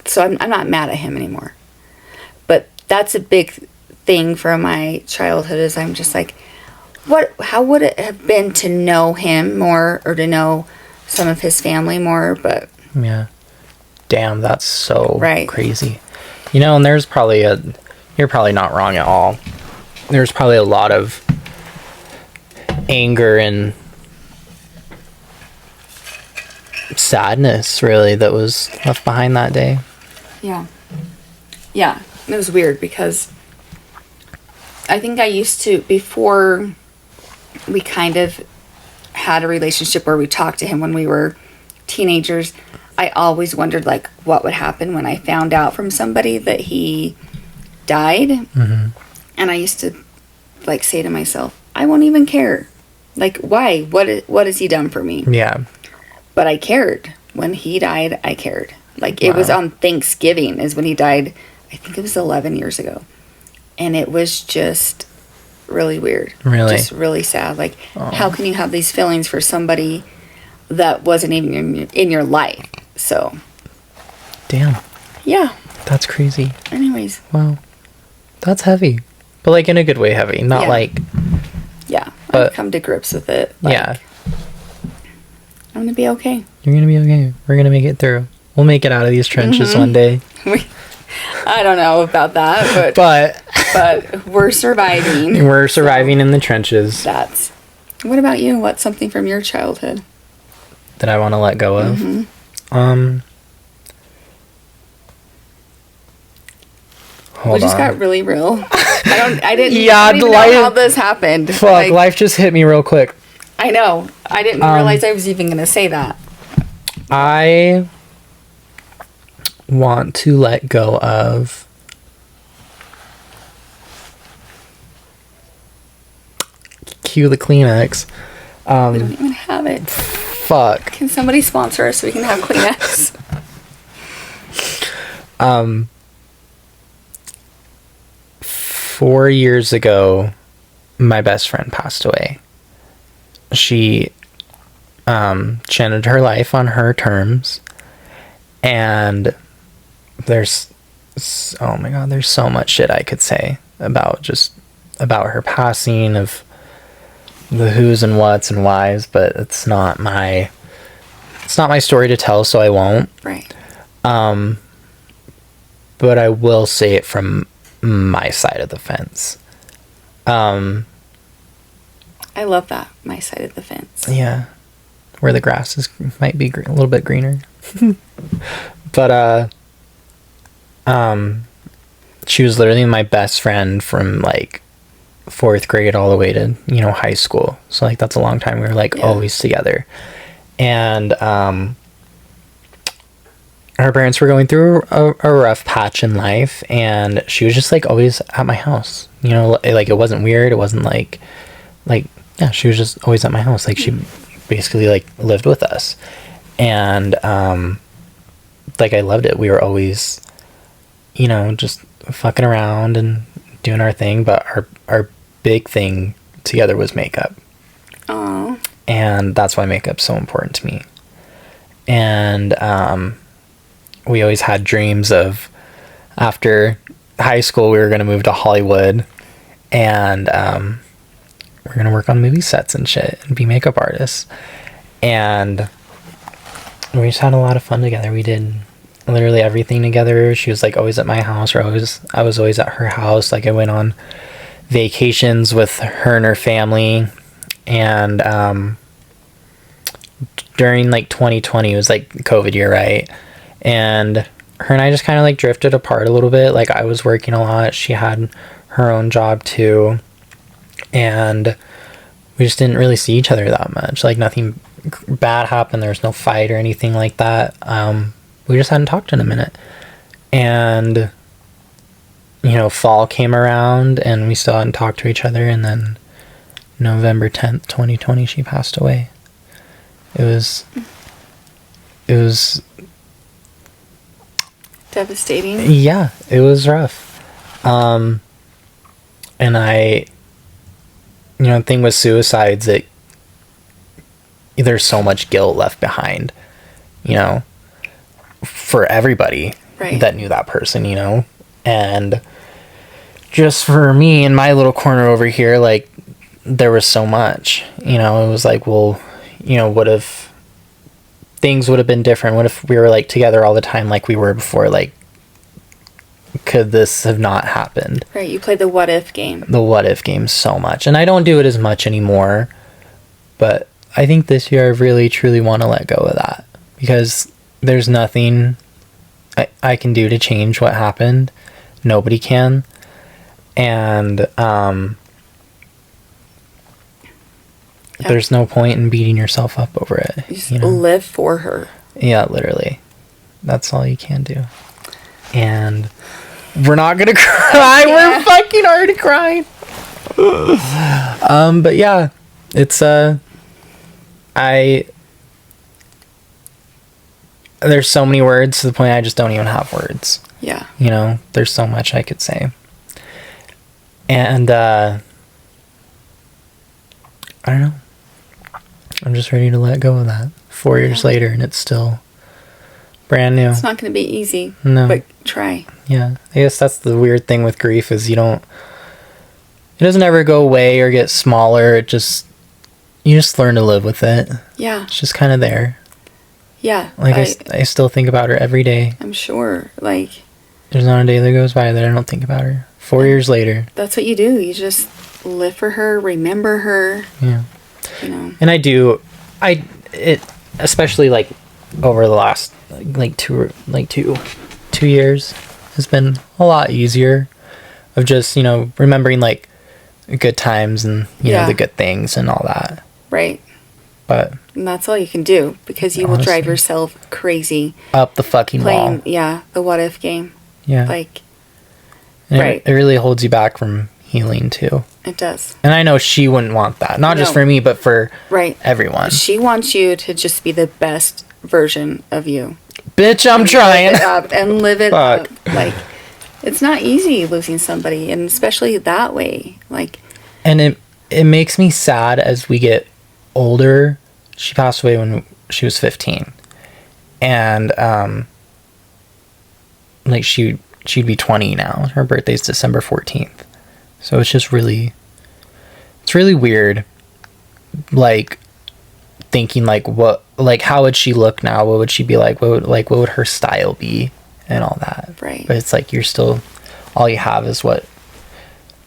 so I'm not mad at him anymore. But that's a big thing from my childhood, is I'm just like, how would it have been to know him more, or to know some of his family more? But yeah, damn, that's so crazy. You know, and there's probably you're probably not wrong at all. There's probably a lot of anger and sadness, really, that was left behind that day. Yeah, it was weird, because I think I used to, before we kind of had a relationship where we talked to him when we were teenagers, I always wondered, like, what would happen when I found out from somebody that he died. And I used to, like, say to myself, I won't even care. Like, why? What has he done for me? Yeah. But I cared. When he died, I cared. Like, it was on Thanksgiving is when he died. I think it was 11 years ago. And it was just really weird. Really? Just really sad. Like, how can you have these feelings for somebody that wasn't even in your life? So. Damn. Yeah. That's crazy. Anyways. Wow. That's heavy. But, like, in a good way heavy. Not like... Yeah. But, I've come to grips with it. Like, yeah. I'm going to be okay. You're going to be okay. We're going to make it through. We'll make it out of these trenches one day. I don't know about that, but we're surviving. We're surviving in the trenches. What about you? What's something from your childhood that I want to let go of? We just got really real. I didn't don't even know how this happened. Fuck, life just hit me real quick. I know. I didn't realize I was even going to say that. I want to let go of cue the Kleenex. We don't even have it. Fuck. Can somebody sponsor us so we can have Kleenex? 4 years ago, my best friend passed away. She ended her life on her terms, and there's so much shit I could say about her passing, of the who's and what's and whys, but it's not my story to tell, so I won't. Right. But I will say it from my side of the fence. I love that, my side of the fence. Yeah. Where the grass might be a little bit greener. But she was literally my best friend from like 4th grade all the way to high school. So like that's a long time. We were like always together. And her parents were going through a rough patch in life, and she was just like always at my house. Like it wasn't weird. It wasn't like yeah, she was just always at my house. Like she basically like lived with us. And like I loved it. We were always just fucking around and doing our thing, but our big thing together was makeup. Aww. And that's why makeup's so important to me. And we always had dreams of, after high school, we were going to move to Hollywood, and we're going to work on movie sets and shit and be makeup artists. And we just had a lot of fun together. We did literally everything together. She was like always at my house, or I was always at her house. Like I went on vacations with her and her family. And during like 2020, it was like COVID year, right? And her and I just kind of like drifted apart a little bit. Like I was working a lot. She had her own job too. And we just didn't really see each other that much. Like, nothing bad happened. There was no fight or anything like that. We just hadn't talked in a minute. And, you know, fall came around and we still hadn't talked to each other. And then November 10th, 2020, she passed away. It was devastating. Yeah, it was rough. And the thing with suicides, that there's so much guilt left behind, for everybody that knew that person, and just for me in my little corner over here, like, there was so much, it was like, well, what if things would have been different? What if we were, like, together all the time like we were before? Like, could this have not happened? Right, you played the what if game. The what if game so much. And I don't do it as much anymore. But I think this year I really, truly want to let go of that. Because there's nothing I can do to change what happened. Nobody can. And there's no point in beating yourself up over it. You just live for her. Yeah, literally. That's all you can do. And we're not gonna cry. Yeah. We're fucking already crying. But yeah, it's there's so many words to the point I just don't even have words. Yeah. There's so much I could say. And I don't know. I'm just ready to let go of that. 4 years later, and it's still brand new. It's not going to be easy. No. But try. Yeah. I guess that's the weird thing with grief, is it doesn't ever go away or get smaller. You just learn to live with it. Yeah. It's just kind of there. Yeah. Like, I still think about her every day. I'm sure. Like, there's not a day that goes by that I don't think about her. 4 years later. That's what you do. You just live for her, remember her. Yeah. And I do. Especially, like, over the last, like, two years has been a lot easier of just, remembering, like, good times and, the good things and all that. Right. And that's all you can do, because you will drive yourself crazy. Up the fucking wall. Yeah, the what if game. Yeah. Like, right. It really holds you back from healing, too. It does. And I know she wouldn't want that. Not just for me, but for everyone. She wants you to just be the best version of you. Bitch, I'm trying. Live it up. Like, it's not easy losing somebody, and especially that way. Like, and it makes me sad as we get older. She passed away when she was 15. And like, she'd be 20 now. Her birthday's December 14th. So it's just really weird, like, thinking, like, how would she look now? What would she be like? What would her style be and all that? Right. But it's like, all you have is what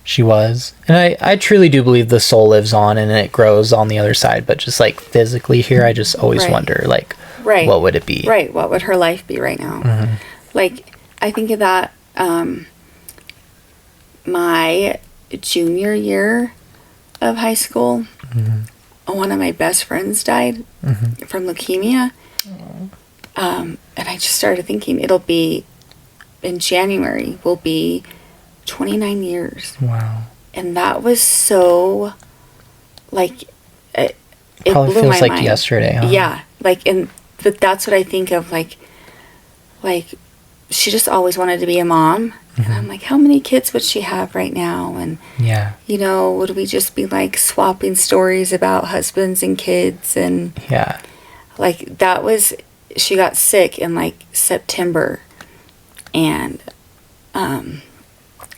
she was. And I truly do believe the soul lives on and it grows on the other side. But just, like, physically here, I just always wonder, like, what would it be? Right. What would her life be right now? Mm-hmm. Like, I think of that, my junior year of high school, one of my best friends died from leukemia. And I just started thinking, it'll be, in January, will be 29 years. Wow. And that was so, like, it probably blew feels my like mind. yesterday, huh? Yeah. Like, but that's what I think of, like, she just always wanted to be a mom. And I'm like, how many kids would she have right now? And, would we just be, like, swapping stories about husbands and kids? And, like, she got sick in, like, September. And,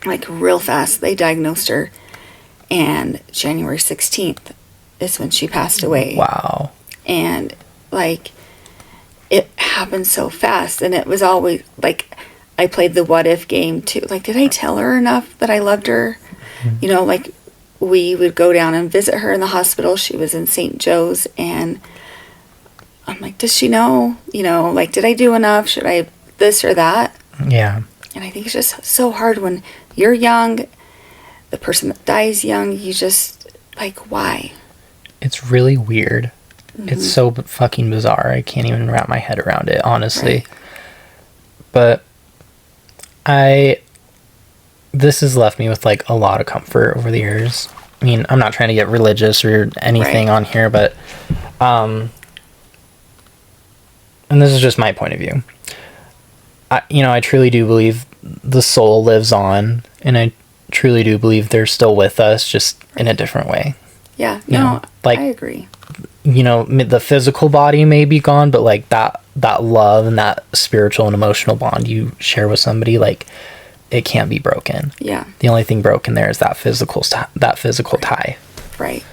like, real fast, they diagnosed her. And January 16th is when she passed away. Wow. And, like, it happened so fast. And it was always, like, I played the what if game too. Like, did I tell her enough that I loved her? Like, we would go down and visit her in the hospital. She was in St. Joe's, and I'm like, does she know? Like, did I do enough? Should I this or that? Yeah. And I think it's just so hard when you're young, the person that dies young, you just, like, why? It's really weird. It's so fucking bizarre. I can't even wrap my head around it, honestly. Right. But this has left me with like a lot of comfort over the years. I mean, I'm not trying to get religious or anything on here, but and this is just my point of view. I truly do believe the soul lives on, and I truly do believe they're still with us, just in a different way. Yeah, You know, like- I agree. The physical body may be gone, but like that love and that spiritual and emotional bond you share with somebody, like, it can't be broken. Yeah, The only thing broken there is that physical tie. right.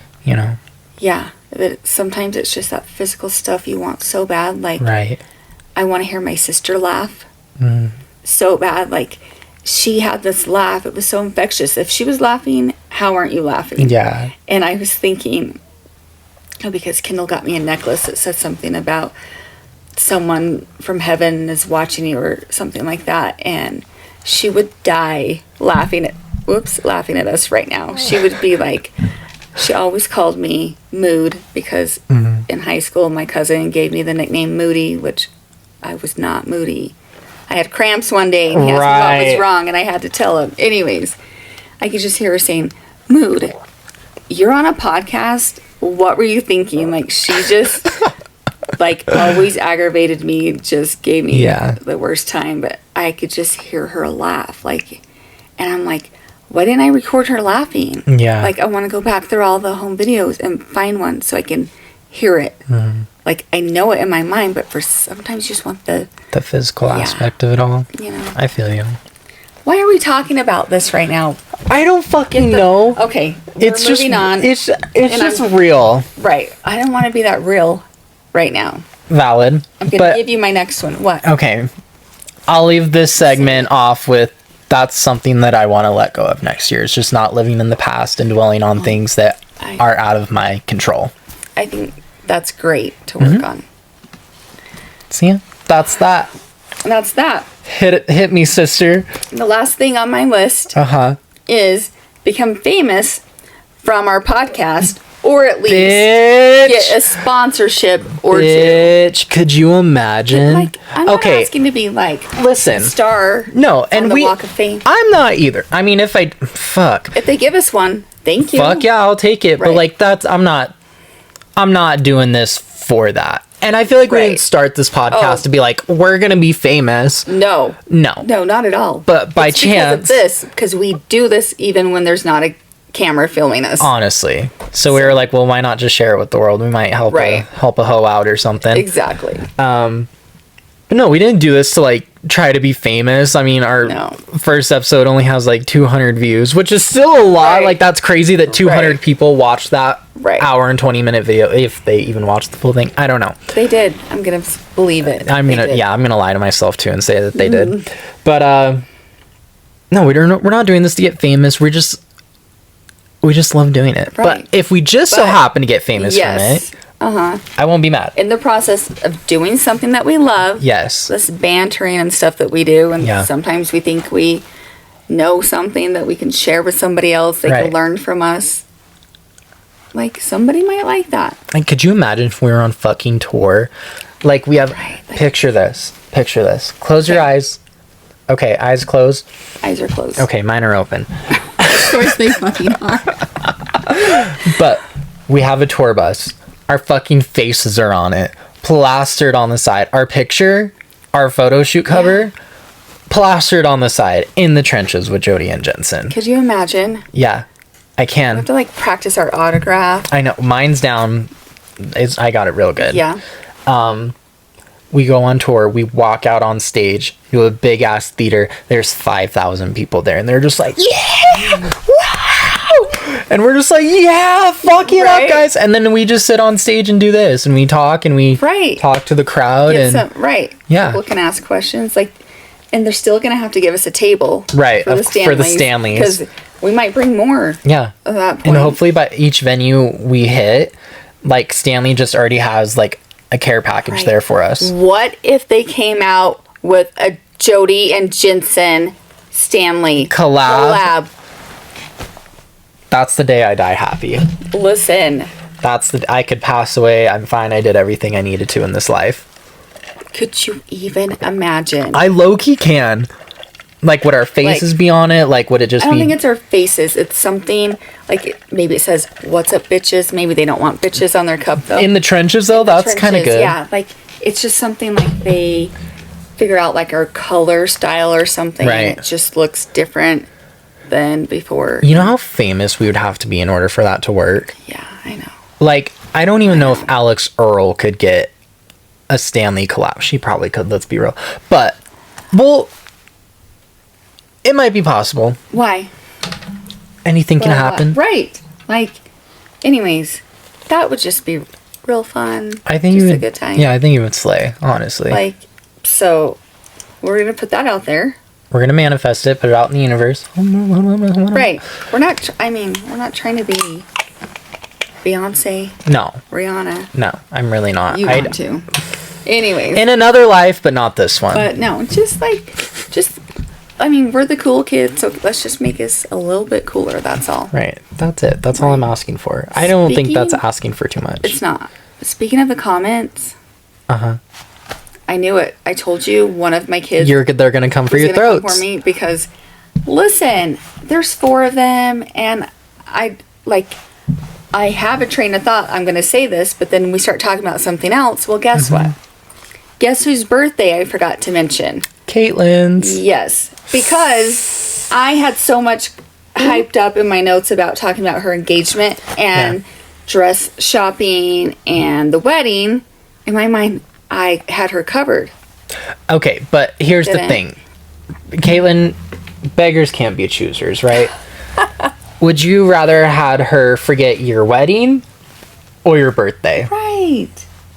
Yeah. That sometimes it's just that physical stuff you want so bad. Like, Right. I want to hear my sister laugh so bad. Like, she had this laugh. It was so infectious. If she was laughing, how aren't you laughing? Yeah. And I was thinking, because Kendall got me a necklace that said something about someone from heaven is watching you or something like that. And she would die laughing at us right now. She would be like, she always called me Mood because in high school my cousin gave me the nickname Moody, which I was not moody. I had cramps one day and he asked me what was wrong and I had to tell him. Anyways, I could just hear her saying, Mood, you're on a podcast? What were you thinking? Like, she just like always aggravated me, just gave me the worst time, but I could just hear her laugh. Like, and I'm like, why didn't I record her laughing? Yeah. Like, I want to go back through all the home videos and find one so I can hear it. Like, I know it in my mind, but sometimes you just want the physical aspect of it all. I feel you. Why are we talking about this right now? I don't fucking know. Okay, It's we're moving on. It's just real. Right. I don't want to be that real right now. Valid. I'm going to give you my next one. What? Okay. I'll leave this segment off with, that's something that I want to let go of next year. It's just not living in the past and dwelling on things that are out of my control. I think that's great to work on. See? That's that. And that's that. Hit me, sister. The last thing on my list Uh-huh. is become famous from our podcast, or at least Bitch. get a sponsorship or two. Bitch, could you imagine? Like, I'm not asking to be like Listen. a star. No, and on the Walk of Fame. I'm not either. I mean, if they give us one, thank you. fuck yeah, I'll take it. But Right. like, I'm not doing this for that. And I feel like we Right. didn't start this podcast to be like, we're gonna be famous. No, No. not at all. But by chance, because we do this even when there's not a camera filming us. honestly. So we were like, well, why not just share it with the world? We might help Right. help a hoe out or something. Exactly. But no, we didn't do this to like try to be famous. I mean, our No. first episode only has like 200 views, which is still a lot. Right. Like, that's crazy that 200 Right. people watched that Right. hour and 20-minute video, if they even watched the full thing. I don't know. They did. I'm gonna believe it. I'm They gonna did. I'm gonna lie to myself too and say that they did. But no, we're not doing this to get famous. We just love doing it. Right. But if we just so But- happen to get famous from Yes. it, I won't be mad. In the process of doing something that we love, Yes. this bantering and stuff that we do, and Yeah. sometimes we think we know something that we can share with somebody else. They Right. can learn from us. Like, somebody might like that. Like, could you imagine if we were on fucking tour? Like, we have Right, like- picture this. Close your eyes. Okay, eyes closed. Eyes are closed. Okay, mine are open. Of course they fucking are. But we have a tour bus. Our fucking faces are on it, plastered on the side. Our picture, our photo shoot cover, plastered on the side in the trenches with Jody and Jensen. Could you imagine? Yeah, I We can. have to like practice our autograph. I know. Mine's down. I got it real good. Yeah. We go on tour. We walk out on stage to a big ass theater. There's 5,000 people there, and they're just like, yeah, wow, and we're just like, yeah, fuck it Right. up, guys. And then we just sit on stage and do this, and we talk and we Right. talk to the crowd, Get and right. Yeah. People can ask questions. Like, and they're still going to have to give us a table. Right, For the for the Stanleys. Stanleys. Because we might bring more yeah. at that point. And hopefully by each venue we hit, like, Stanley just already has like a care package Right. there for us. What if they came out with a Jody and Jensen Stanley Collab. That's the day I die happy. Listen, I could pass away. I'm fine. I did everything I needed to in this life. Could you even imagine? I low-key can. Like, would our faces be on it? Like, would it just I don't be... think it's our faces. It's something like maybe it says, "What's up, bitches?" Maybe they don't want bitches on their cup though. In the trenches, though? That's kind of good. Yeah, like it's just something like they figure out like our color style or something. Right. And it just looks different than before. You know how famous we would have to be in order for that to work? Yeah, I know. Like, I don't even know if Alex Earl could get a Stanley collab. She probably could, let's be real. But, well, it might be possible. Why? Anything can happen. Right. Like, anyways, that would just be real fun. I think just you a would, good time. yeah, I think you would slay, honestly. Like, so we're gonna put that out there. We're gonna manifest it, put it out in the universe. Right. We're not. We're not trying to be Beyonce, No, Rihanna. no, I'm really not. You want to. Anyways. In another life, but not this one. But no, we're the cool kids, so let's just make us a little bit cooler, that's all. Right. That's it. That's all I'm asking for. I don't think that's Speaking- asking for too much. It's not. Speaking of the comments, Uh-huh. I knew it. I told you one of my kids They're gonna come for was your gonna come throats. for me because, listen, there's 4 of them, and I have a train of thought. I'm going to say this, but then we start talking about something else. Well, guess what? Guess whose birthday I forgot to mention? Caitlin's. Yes, because I had so much hyped up in my notes about talking about her engagement and dress shopping and the wedding. In my mind, I had her covered. Okay, but here's the Didn't. thing. Caitlin, beggars can't be choosers, right? Would you rather had her forget your wedding or your birthday? Right.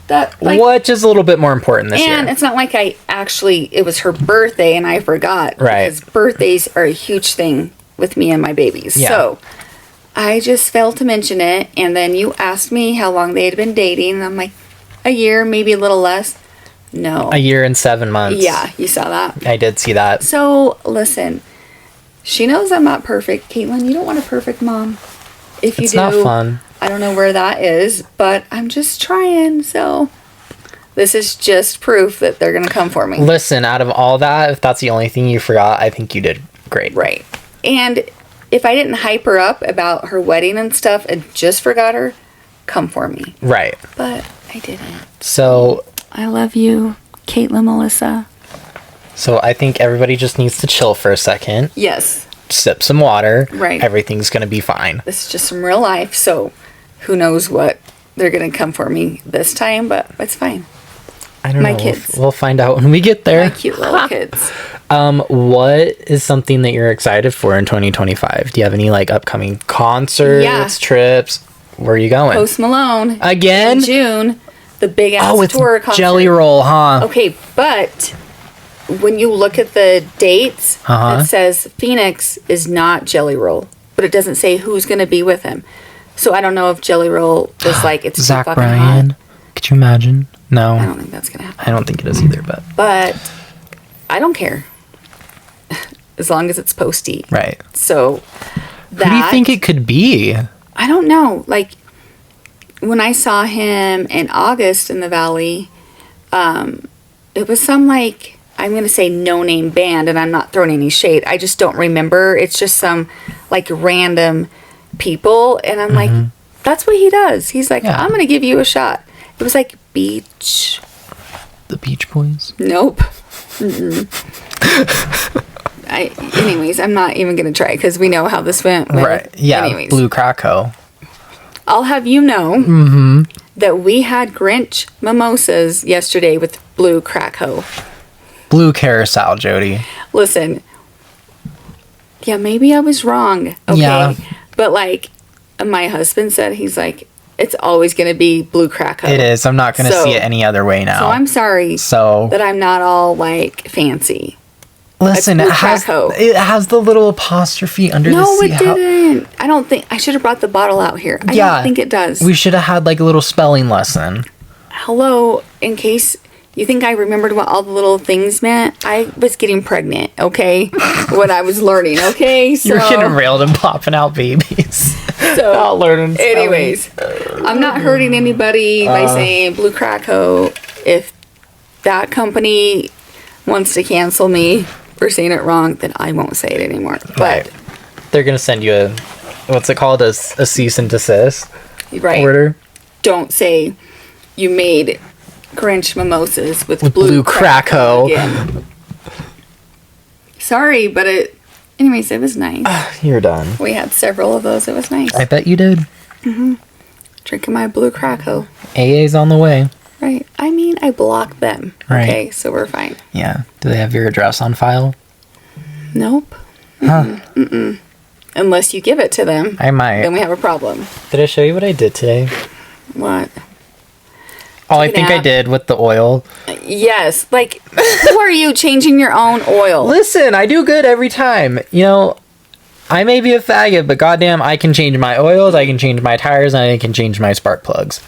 That Which is a little bit more important this and year? it's not like it was her birthday and I forgot. Right. Because birthdays are a huge thing with me and my babies. Yeah. So I just failed to mention it. And then you asked me how long they had been dating. And I'm like, a year, maybe a little less. No. A year and 7 months. Yeah, you saw that. I did see that. So listen, she knows I'm not perfect. Caitlin, you don't want a perfect mom. If you It's do, not fun. I don't know where that is, but I'm just trying. So this is just proof that they're going to come for me. Listen, out of all that, if that's the only thing you forgot, I think you did great. Right. And if I didn't hype her up about her wedding and stuff and just forgot her, come for me. Right. But I didn't. So I love you, Caitlin Melissa. I think everybody just needs to chill for a second, Yes, sip some water. Right. Everything's going to be fine. this is just some real life. So who knows what they're going to come for me this time, but it's fine. I don't My know. kids. We'll find out when we get there. My cute little kids. What is something that you're excited for in 2025? Do you have any upcoming concerts, Yeah. trips? Where are you going? Post Malone. Again? In June. The big ass It's tour concert. Jelly Roll, huh? Okay, but when you look at the dates, Uh-huh. it says Phoenix is not Jelly Roll, but it doesn't say who's going to be with him. So I don't know if Jelly Roll is it's too Zach fucking Bryan. hot. Could you imagine? No, I don't think that's going to happen. I don't think it is either, But I don't care. As long as it's posty. right. So that Who do you think it could be? I don't know. When I saw him in August in the Valley, it was some I'm going to say no-name band, and I'm not throwing any shade. I just don't remember. It's just some random people, and I'm like, that's what he does. He's like, Yeah. I'm going to give you a shot. It was Beach. The Beach Boys? Nope. Anyways, I'm not even going to try because we know how this went. Right. Yeah, Anyways. Blue Krakow. I'll have you know that we had Grinch mimosas yesterday with Blue Krakow. Blue Carousel, Jody. Listen, yeah, maybe I was wrong. Okay. Yeah. But my husband said, he's like, it's always going to be Blue Krakow. It is. I'm not going to So- see it any other way now. So I'm sorry So, that I'm not all fancy. listen, Blue it Krakow. has the little apostrophe under the No, C. it didn't. I don't think I should have brought the bottle out here. I don't think it does. We should have had a little spelling lesson. Hello, in case you think I remembered what all the little things meant, I was getting pregnant, okay? When I was learning, okay? So, You're getting railed and popping out babies. So, Not learning spelling. anyways, I'm not hurting anybody by saying Blue Crackho. If that company wants to cancel me for saying it wrong, then I won't say it anymore. Right. But They're gonna send you a, what's it called, a cease and desist right, order. don't say you made Grinch mimosas with Blue Crackho. again. Sorry, but anyways, it was nice. You're done. We had several of those. It was nice. I bet you did. Drinking my Blue Crackho. AA's on the way. Right. I mean, I blocked them. Right. Okay, so we're fine. Yeah. Do they have your address on file? Nope. Huh. Unless you give it to them, I might. then we have a problem. Did I show you what I did today? What? Oh, I Take a think I nap. did with the oil. Yes. Like, who are you changing your own oil? Listen, I do good every time. You know, I may be a faggot, but goddamn, I can change my oils, I can change my tires, and I can change my spark plugs.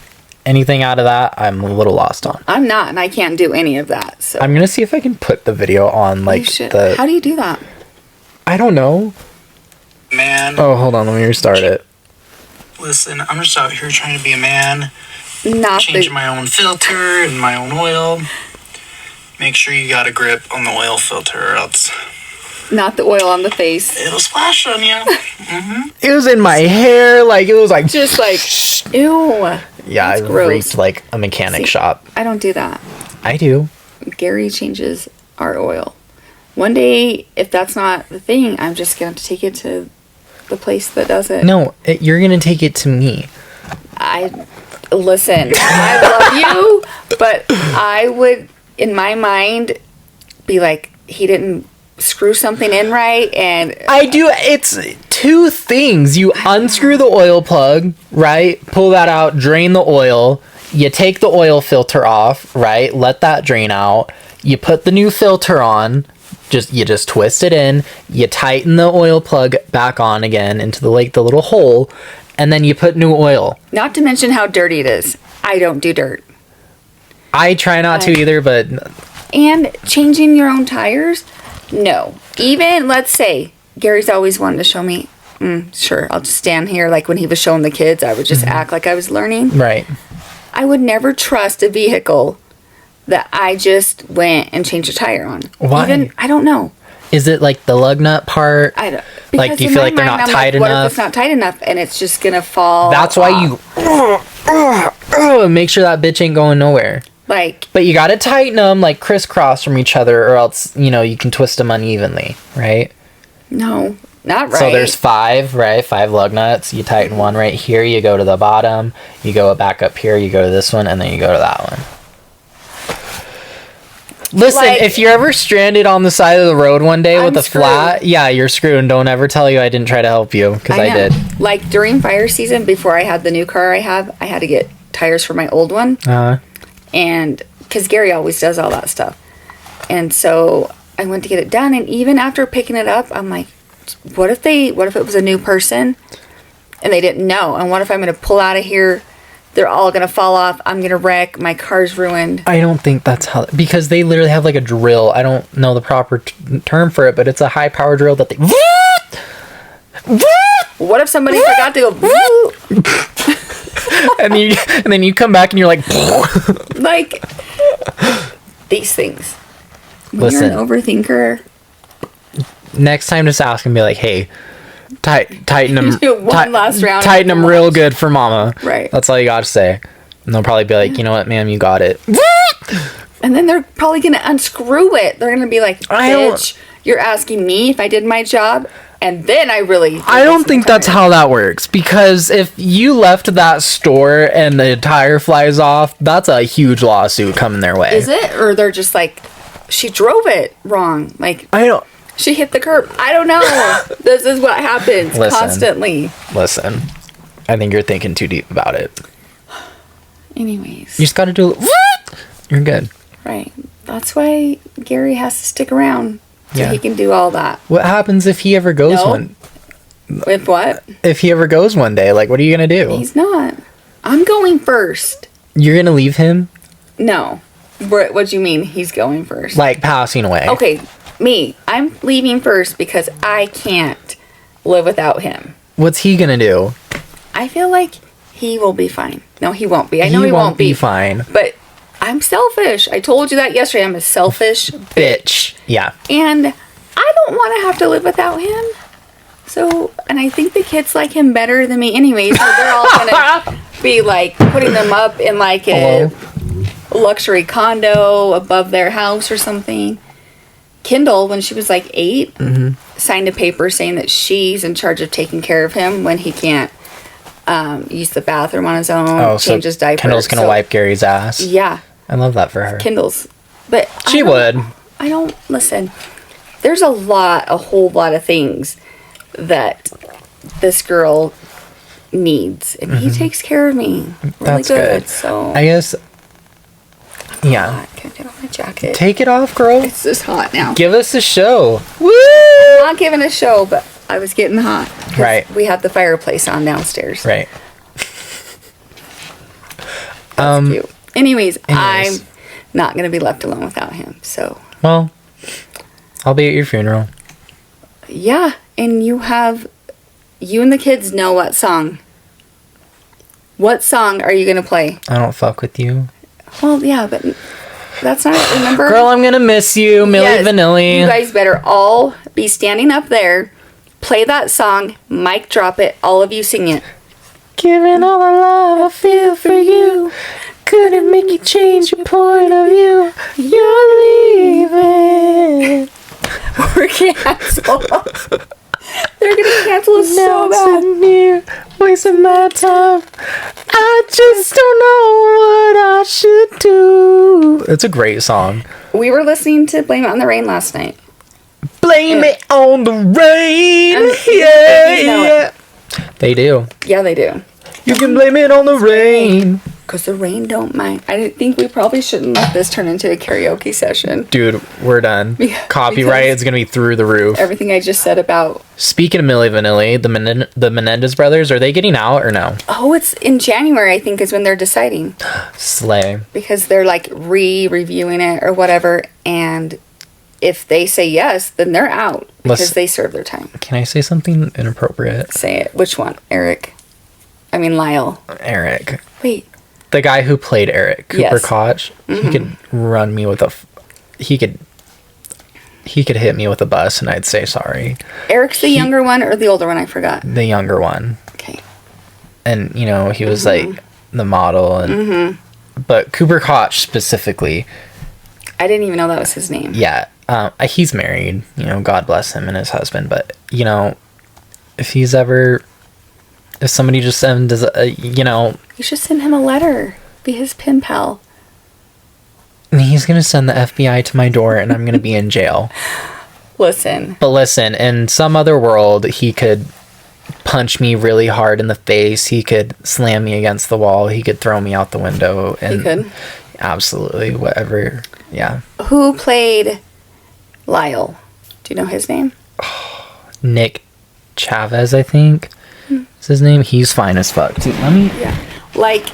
Anything out of that, I'm a little lost on. I'm not, and I can't do any of that. So I'm gonna see if I can put the video on, you like, should. the... How do you do that? I don't know. Man, Oh, hold on, let me restart it. listen, I'm just out here trying to be a man, Not change the. my own filter and my own oil. Make sure you got a grip on the oil filter or else Not the oil on the face. it'll splash on you. It was in my hair, like, it was like... Just like, ew. yeah, I that's gross. reeked like a mechanic See, shop. I don't do that. I do. Gary changes our oil. One day, if that's not the thing, I'm just gonna have to take it to the place that does it. No, you're gonna take it to me. Listen, I love you, but I would, in my mind, be like, he didn't screw something in right, and I do. It's two things. You unscrew the oil plug, right? Pull that out, drain the oil. You take the oil filter off, right? Let that drain out. You put the new filter on. You just twist it in. You tighten the oil plug back on again into the little hole, and then you put new oil. not to mention how dirty it is. I don't do dirt. I try not to either, but And changing your own tires? No. Even, let's say, Gary's always wanted to show me, sure, I'll just stand here. Like when he was showing the kids, I would just act like I was learning. right. I would never trust a vehicle that I just went and changed a tire on. Why? Even, I don't know. Is it like the lug nut part? I don't. Like, because do you in feel my like they're mind, not I'm tight What enough? if it's not tight enough and it's just gonna fall? That's why off? you make sure that bitch ain't going nowhere. Like, But you gotta tighten them like crisscross from each other, or else you can twist them unevenly, right? no, not right. So there's 5, right? 5 lug nuts. You tighten one right here. You go to the bottom. You go back up here. You go to this one, and then you go to that one. Listen, Like- if you're ever stranded on the side of the road one day I'm with a screwed. flat, yeah, you're screwed. And don't ever tell you I didn't try to help you, because I know. did. Like during fire season, before I had the new car I had to get tires for my old one. And because Gary always does all that stuff. And so I went to get it done. And even after picking it up, I'm like, what if it was a new person and they didn't know? And what if I'm going to pull out of here? They're all going to fall off. I'm going to wreck. My car's ruined. I don't think that's how, because they literally have like a drill. I don't know the proper term for it, but it's a high power drill that they. What if somebody forgot to go, and then you come back and you're like, like, these things. When Listen. you're an overthinker, next time just ask and be like, hey, tighten them. Do one last round Tighten of them real good for mama. Right. That's all you gotta say. And they'll probably be like, you know what, ma'am, you got it. and then they're probably going to unscrew it. They're going to be like, I don't- bitch, you're asking me if I did my job. And then I don't think that's how that works, because if you left that store and the tire flies off, that's a huge lawsuit coming their way. Is it? Or they're just like, she drove it wrong. Like, I don't. she hit the curb. I don't know. This is what happens Listen. constantly. Listen, I think you're thinking too deep about it. Anyways, You just gotta do. You're good. right. That's why Gary has to stick around so Yeah. he can do all that. What happens if he ever goes No. one? With what? If he ever goes one day, like, what are you gonna do? He's not. I'm going first. You're gonna leave him, No. What do you mean he's going first? like, passing away. Okay, me. I'm leaving first because I can't live without him. What's he gonna do? I feel like he will be fine. No, he won't be. I know he won't be fine. But I'm selfish. I told you that yesterday. I'm a selfish Bitch. Yeah. and I don't want to have to live without him. So, and I think the kids like him better than me anyway. So they're all gonna be like putting them up in like a luxury condo above their house or something. Kendall, when she was like 8, signed a paper saying that she's in charge of taking care of him when he can't use the bathroom on his own, change his diaper. Kendall's gonna wipe Gary's ass. Yeah. I love that for her. Kendall's. But She would. I don't, listen, there's a whole lot of things that this girl needs. And he takes care of me really That's good. good. So I guess. Yeah. hot. Can I get off my jacket? Take it off, girl. It's just hot now. Give us a show. Woo! Not giving a show, but I was getting hot. 'Cause Right. We have the fireplace on downstairs. Right. That's cute. Anyways, I'm not going to be left alone without him. So, Well, I'll be at your funeral. yeah. And you and the kids know what song. What song are you going to play? I don't fuck with you. Well, yeah, but that's not it. Remember? Girl, I'm gonna miss you, Milli Yes, Vanilli. You guys better all be standing up there. Play that song. Mic drop it. All of you sing it. Giving all the love I feel for you. Couldn't make you change your point of view. You're leaving. We're canceled. They're gonna cancel us so bad. Sitting here, wasting my time. I just don't know what I should do. It's a great song. We were listening to Blame It on the Rain last night. Blame it on the rain. And Yeah, you know yeah. They do. Yeah, they do. You can blame it on the rain. Because the rain don't mind. I think we probably shouldn't let this turn into a karaoke session. Dude, we're done. Yeah, Copyright because- is going to be through the roof. Everything I just said about... Speaking of Milli Vanilli, the Menendez brothers, are they getting out or no? Oh, it's in January, I think, is when they're deciding. Slay. Because they're like re-reviewing it or whatever. And if they say yes, then they're out. Because Listen. they serve their time. Can I say something inappropriate? Say it. Which one? Eric? I mean, Lyle. Eric. Wait. The guy who played Eric, Cooper Yes. Koch, he could run me with he could hit me with a bus and I'd say sorry. Eric's the younger one or the older one? I forgot. The younger one. Okay. And, you know, he was like the model and but Cooper Koch specifically, I didn't even know that was his name. yeah, he's married, you know, God bless him and his husband, but, you know, if somebody just sends you know, You should send him a letter. Be his pen pal. he's gonna send the FBI to my door and I'm gonna be in jail. Listen. But listen, in some other world, he could punch me really hard in the face. He could slam me against the wall. He could throw me out the window. And He could. Absolutely, whatever. Yeah. Who played Lyle? Do you know his name? Nick Chavez, I think, is his name. He's fine as fuck. Dude, let me... Yeah. Like,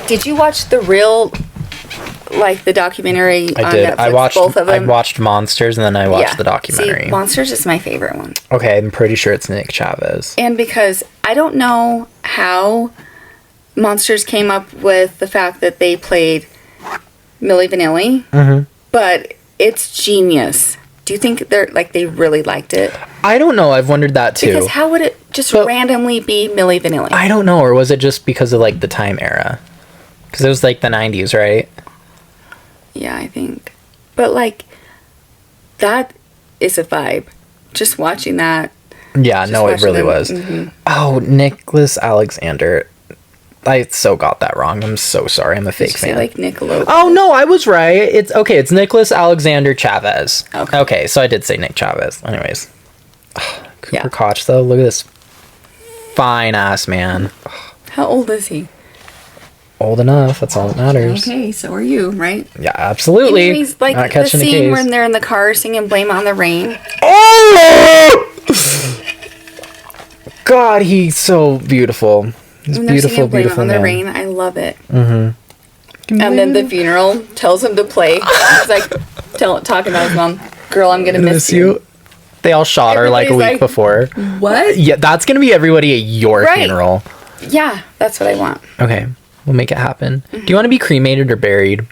did you watch the documentary I on did. Netflix? I watched. Both of I them. watched Monsters, and then I watched Yeah. the documentary. See, Monsters is my favorite one. Okay, I'm pretty sure it's Nick Chavez. And because I don't know how Monsters came up with the fact that they played Milli Vanilli, but it's genius. Do you think they really liked it? I don't know. I've wondered that too. Because how would it just But- randomly be Milli Vanilli? I don't know, or was it just because of like the time era? Because it was like the 90s, right? Yeah, I think. But like, that is a vibe. Just watching that. Yeah, Just no, it watching really them. was. Mhm. Oh, Nicholas Alexander. I so got that wrong. I'm so sorry. I'm a Did fake you say fan. like Nickelodeon? Oh no, I was right. It's okay. It's Nicholas Alexander Chavez. Okay. Okay, so I did say Nick Chavez. Anyways, Cooper Yeah. Koch though. Look at this fine ass man. How old is he? Old enough. That's all that matters. Okay, so are you, right? Yeah, absolutely. Anyways, like Not the catching the scene case. when they're in the car singing "Blame It on the Rain." Oh! God, he's so beautiful. He's When they're beautiful, singing "Blame It beautiful on the man. Rain," I love it. Mm-hmm. And then the funeral tells him to play. He's like talking about his mom. Girl, I'm gonna miss you. They all shot her like a Everybody's week like, before. What? Yeah, that's gonna be everybody at your Right. funeral. Yeah, that's what I want. Okay, we'll make it happen. Do you want to be cremated or buried?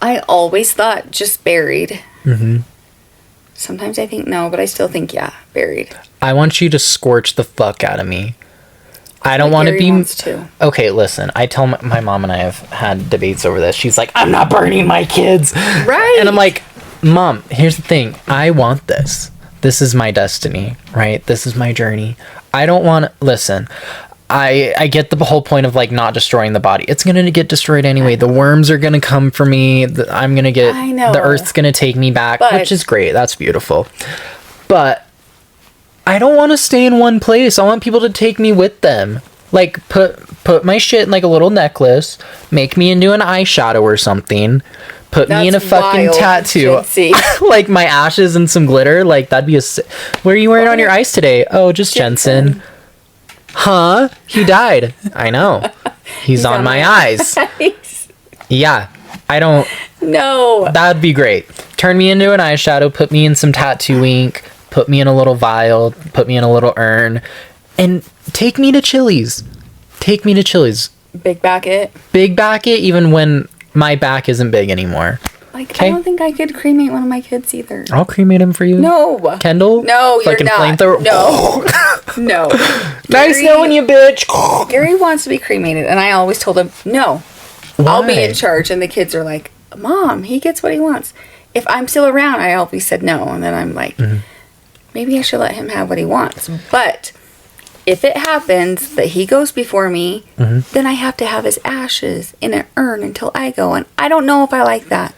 I always thought just buried. Sometimes I think no, but I still think yeah, buried. I want you to scorch the fuck out of me. I don't want to Gary be. wants to. Okay, listen. I tell my mom and I have had debates over this. She's like, I'm not burning my kids. Right. And I'm like, Mom, here's the thing. I want this. This is my destiny, right? This is my journey. I don't want to. Listen, I get the whole point of like not destroying the body. It's going to get destroyed anyway. The worms are going to come for me. I'm going to get. I know. The earth's going to take me back, But- which is great. That's beautiful. But I don't want to stay in one place. I want people to take me with them. Like put my shit in like a little necklace, make me into an eyeshadow or something, put me in a That's fucking wild, tattoo. Jency. Like my ashes and some glitter. Like that'd be What are you wearing on your ice today? Oh, just Jensen. Huh? He died. I know. He's on my eyes. Yeah. I don't. No. That'd be great. Turn me into an eyeshadow, put me in some tattoo ink, put me in a little vial, put me in a little urn, and take me to Chili's. Take me to Chili's. Big back it. Big back it even when my back isn't big anymore. Like, Okay. I don't think I could cremate one of my kids either. I'll cremate him for you. No. Kendall? No, you're Fucking not. flamethrower? No. No. Nice Gary- knowing you, bitch. Gary wants to be cremated, and I always told him, no, I'll be Why? in charge. And the kids are like, Mom, he gets what he wants. If I'm still around, I always said no. And then I'm like, maybe I should let him have what he wants. But if it happens that he goes before me, then I have to have his ashes in an urn until I go. And I don't know if I like that.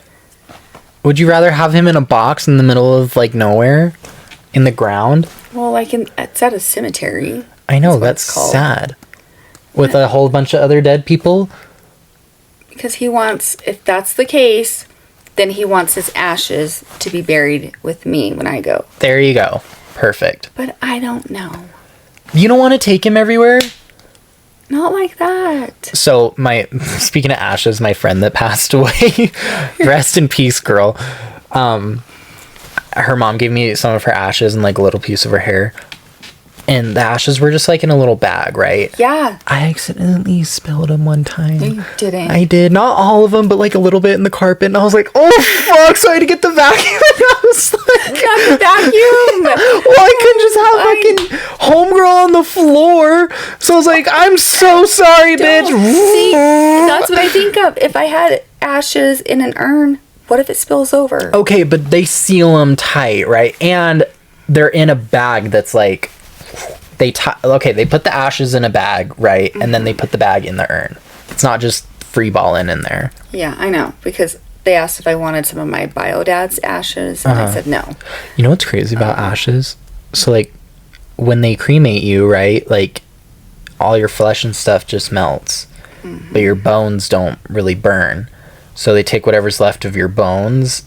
Would you rather have him in a box in the middle of like nowhere? In the ground? Well, like it's at a cemetery. I know, That's what that's it's called. sad. With a whole bunch of other dead people? Because he wants, if that's the case, then he wants his ashes to be buried with me when I go. There you go. Perfect. But I don't know. You don't want to take him everywhere? Not like that. So speaking of ashes, my friend that passed away, rest in peace, girl. Her mom gave me some of her ashes and like a little piece of her hair. And the ashes were just like in a little bag, right? Yeah. I accidentally spilled them one time. No, you didn't. I did. Not all of them, but like a little bit in the carpet. And I was like, oh, fuck. So I had to get the vacuum. And I was like, Not the vacuum. well, I couldn't just have fucking homegirl on the floor. So I was like, I'm so sorry, bitch. See, that's what I think of. If I had ashes in an urn, what if it spills over? Okay, but they seal them tight, right? And they're in a bag that's like, they put the ashes in a bag, right? And then they put the bag in the urn. It's not just free balling in there. Yeah, I know. Because they asked if I wanted some of my bio-dad's ashes, and I said no. You know what's crazy about ashes? So like, when they cremate you, right? Like, all your flesh and stuff just melts, but your bones don't really burn. So they take whatever's left of your bones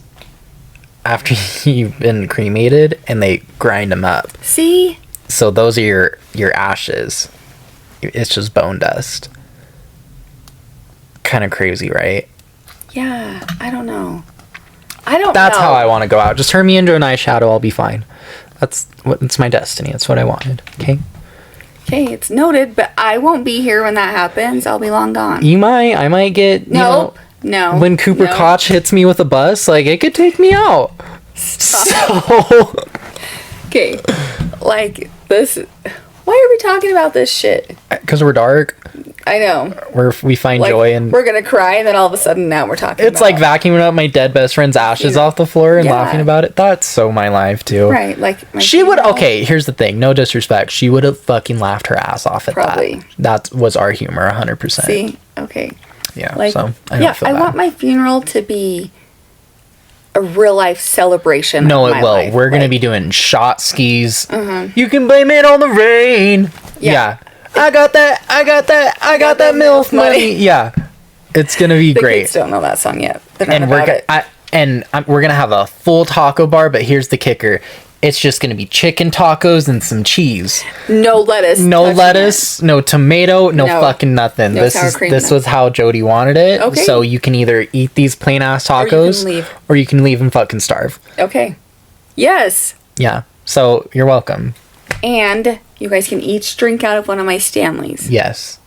after you've been cremated, and they grind them up. See? So those are your ashes. It's just bone dust. Kind of crazy, right? Yeah, I don't know. I don't know. That's how I want to go out. Just turn me into an eyeshadow, I'll be fine. It's my destiny. That's what I wanted. Okay? Okay, it's noted, but I won't be here when that happens. I'll be long gone. I might get, Nope. No. when Cooper no. Koch hits me with a bus, like, it could take me out. So, Okay, like this. Why are we talking about this shit? because we're dark, I know. we find Like, joy in... we're gonna cry, and then all of a sudden now we're talking. It's about, like vacuuming up my dead best friend's ashes off the floor and Yeah. laughing about it. That's so my life, too. right, like my She would, funeral. okay, here's the thing. No disrespect. She would have fucking laughed her ass off at Probably. that. That was our humor, 100%. See, okay, Yeah, like so I don't feel I bad. want my funeral to be a real life celebration. No, of it my will. life. We're going to Like, be doing shot skis. You can blame it on the rain. Yeah. I got that MILF money. Yeah. It's going to be the great. kids don't know that song yet. They're not And about it. we're gonna have a full taco bar, but here's the kicker: it's just gonna be chicken tacos and some cheese. No lettuce. No touching lettuce, no tomato, no No. fucking nothing. No sour cream, This was how Jody wanted it. Okay. So you can either eat these plain ass you can tacos, leave. or you can leave and fucking starve. it. Okay. Yes. Yeah. So you're welcome. And You guys can each drink out of one of my Stanleys. Yes.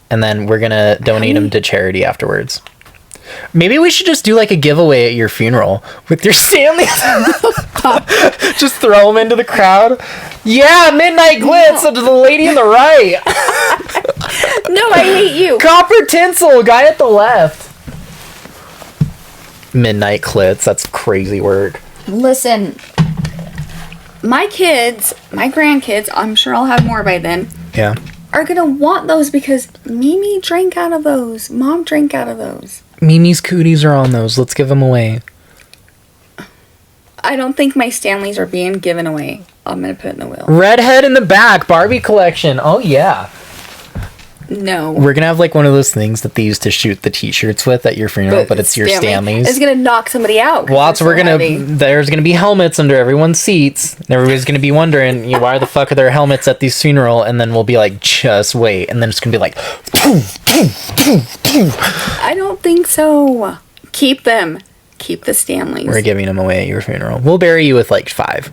And then we're gonna donate them to charity afterwards. Maybe we should just do like a giveaway at your funeral with your Stanleys. Just throw them into the crowd. Yeah, Midnight Glitz to the lady in the right. No, I hate you. Copper Tinsel, guy at the left. Midnight Glitz, that's crazy work. Listen, my kids, my grandkids, I'm sure I'll have more by then, Yeah. are gonna want those because Mimi drank out of those. Mom drank out of those. Mimi's cooties are on those. Let's give them away. I don't think my Stanleys are being given away. I'm gonna put it in the will. Redhead in the back, Barbie collection. Oh, yeah. No. We're gonna have like one of those things that they used to shoot the t-shirts with at your funeral, but it's your Stanleys. It's gonna knock somebody out. 'Cause Well, that's they're we're so gonna. heavy. There's gonna be helmets under everyone's seats. And everybody's gonna be wondering, why the fuck are there helmets at this funeral? And then we'll be like, just wait. And then it's gonna be like, I don't think so. Keep them. Keep the Stanleys. we're giving them away at your funeral. We'll bury you with like 5.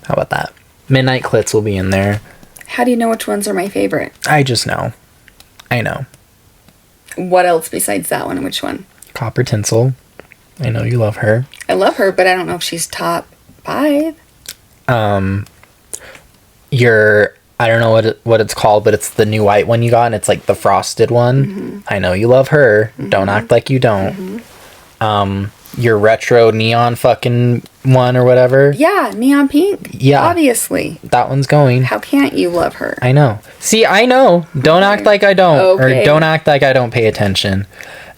How about that? Midnight Glitz will be in there. How do you know which ones are my favorite? I just know. I know. What else besides that one? Which one? Copper Tinsel. I know you love her. I love her, but I don't know if she's top 5. Your I don't know what it's called, but it's the new white one you got, and it's like the frosted one. Mm-hmm. I know you love her. Don't act like you don't. Your retro neon fucking one or whatever. Yeah, neon pink. Yeah. Obviously. That one's going. How can't you love her? I know. See, I know. Don't act like I don't. Okay. Or don't act like I don't pay attention.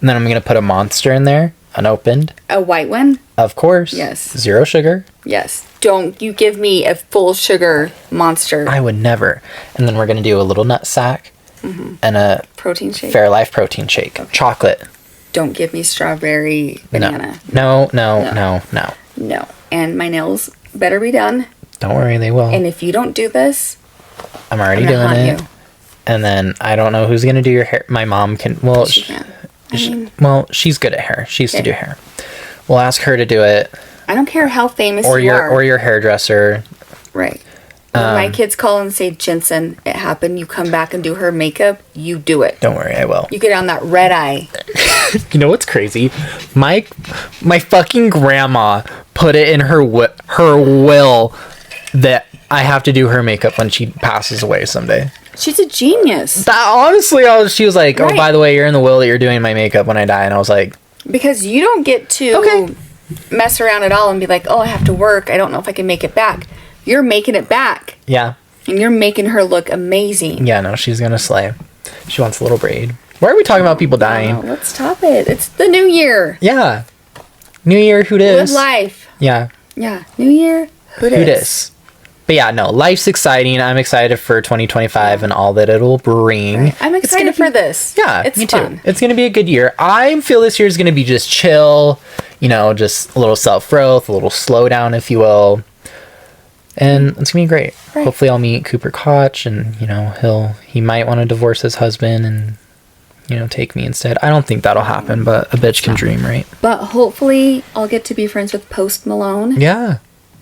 And then I'm going to put a monster in there, unopened. A white one? Of course. Yes. 0 sugar. Yes. Don't you give me a full sugar monster I would never. And then we're going to do a little nut sack and a protein shake. Fairlife protein shake. Chocolate. Don't give me strawberry banana. No. No. And my nails better be done. Don't worry, they will. And if you don't do this, I'm already I'm gonna doing haunt it. you. And then I don't know who's gonna do your hair. My mom can. Well, She can. I mean, she's good at hair. She used to Okay. do hair. We'll ask her to do it, I don't care how famous or you are. your hairdresser. Right. When my kids call and say, Jensen, it happened, you come back and do her makeup, you do it. Don't worry, I will. You get on that red eye. You know what's crazy? My fucking grandma put it in her will that I have to do her makeup when she passes away someday. She's a genius. That honestly, she was like, "Oh, Right. by the way, you're in the will that you're doing my makeup when I die," and I was like, Because you don't get to Okay. mess around at all and be like, oh, I have to work. I don't know if I can make it back. You're making it back. "Yeah, And you're making her look amazing. yeah, no, she's gonna slay. She wants a little braid." Why are we talking about people dying? Oh, let's stop it. It's the new year. Yeah, New Year, who Live dis? life. Yeah, Yeah. New year. Who who dis? dis? But yeah, no, life's exciting. I'm excited for 2025 and all that it'll bring. I'm It's excited gonna for be- this. Yeah, It's me fun. too. It's gonna be a good year. I feel this year is gonna be just chill, just a little self growth, a little slowdown, if you will, and it's gonna be great. Right. Hopefully, I'll meet Cooper Koch, and he might want to divorce his husband and take me instead. I don't think that'll happen, but a bitch can dream, right? But hopefully, I'll get to be friends with Post Malone. Yeah,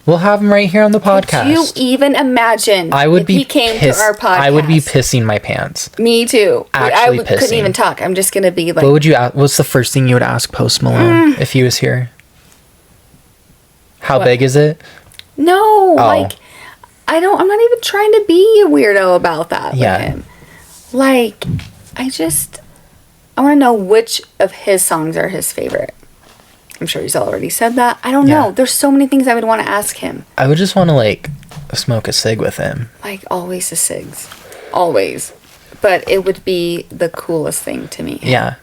we'll have him right here on the Could you podcast. even imagine I would if be he came pissed. to our podcast? I would be pissing my pants. Me too. Actually couldn't pissing. even talk. I'm just gonna be like, What would you ask? What's the first thing you would ask Post Malone if he was here? How What? big is it? no, Oh. like, I'm not even trying to be a weirdo about that Yeah. with him. Like, I want to know which of his songs are his favorite. I'm sure he's already said that. I don't Yeah. know. There's so many things I would want to ask him. I would just want to smoke a cig with him. Like, always the SIGs. Always. But it would be the coolest thing to me. Yeah,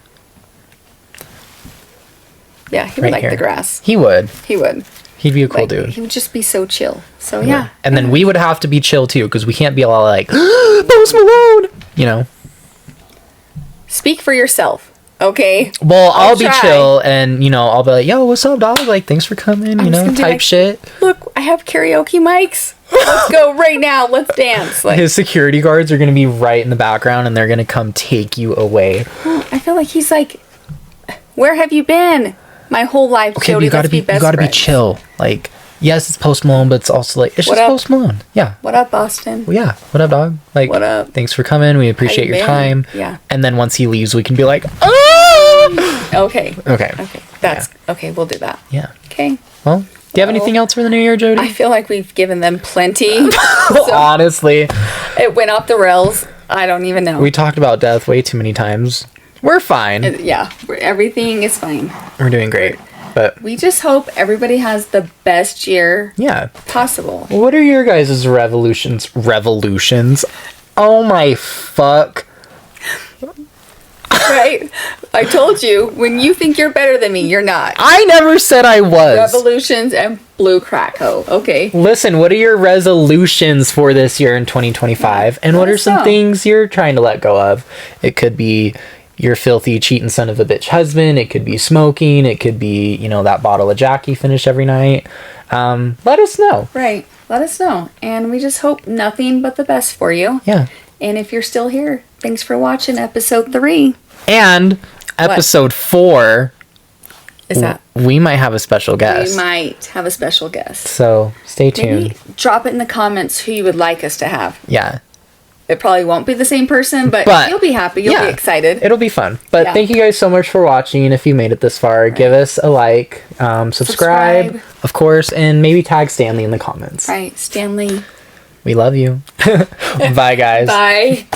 Yeah, he would right like here. the grass. He would. He would. He'd be a cool Like, dude. he would just be so chill. So, yeah. And then we would have to be chill too, because we can't be all like Post Malone. Speak for yourself, okay? Well, I'll be try. chill, and I'll be like, "Yo, what's up, dog? Like, thanks for coming." I'm just gonna be Type like, shit. Look, I have karaoke mics. Let's go right now. Let's dance. Like, His security guards are gonna be right in the background, and they're gonna come take you away. I feel like he's like, where have you been? My whole life, Okay, Jody, you gotta let's be be best you gotta be friends. chill. Like, yes, it's Post Malone, but it's also like it's What just up? Post Malone. Yeah. What up, Boston? Well, yeah. What up, dog? Like, What up? Thanks for coming. We appreciate How your you time. been? Yeah. And then once he leaves, we can be like, oh. Okay. Okay. Okay. That's okay. We'll do that. Yeah. Okay. Well, do you have anything else for the new year, Jody? I feel like we've given them plenty. Honestly, It went off the rails. I don't even know. we talked about death way too many times. We're fine. Yeah. Everything is fine. We're doing great. But We just hope everybody has the best year yeah. possible. What are your guys' revolutions? Oh my fuck. Right? I told you, when you think you're better than me, you're not. I never said I was. Revolutions and blue crack hoe. Okay. Listen, what are your resolutions for this year in 2025? And what Let are us some know. things you're trying to let go of? It could be your filthy cheating son of a bitch husband. It could be smoking. It could be, that bottle of Jack you finish every night. Let us know. Right. Let us know. And we just hope nothing but the best for you. Yeah. And if you're still here, thanks for watching episode 3. And episode 4, Is that we might have a special guest. we might have a special guest. So stay tuned. Maybe drop it in the comments who you would like us to have. Yeah. It probably won't be the same person, but you'll be happy. You'll yeah, be excited. It'll be fun. But Yeah. thank you guys so much for watching. If you made it this far, give us a like, subscribe, of course, and maybe tag Stanley in the comments. Right. Stanley. We love you. Bye, guys. Bye.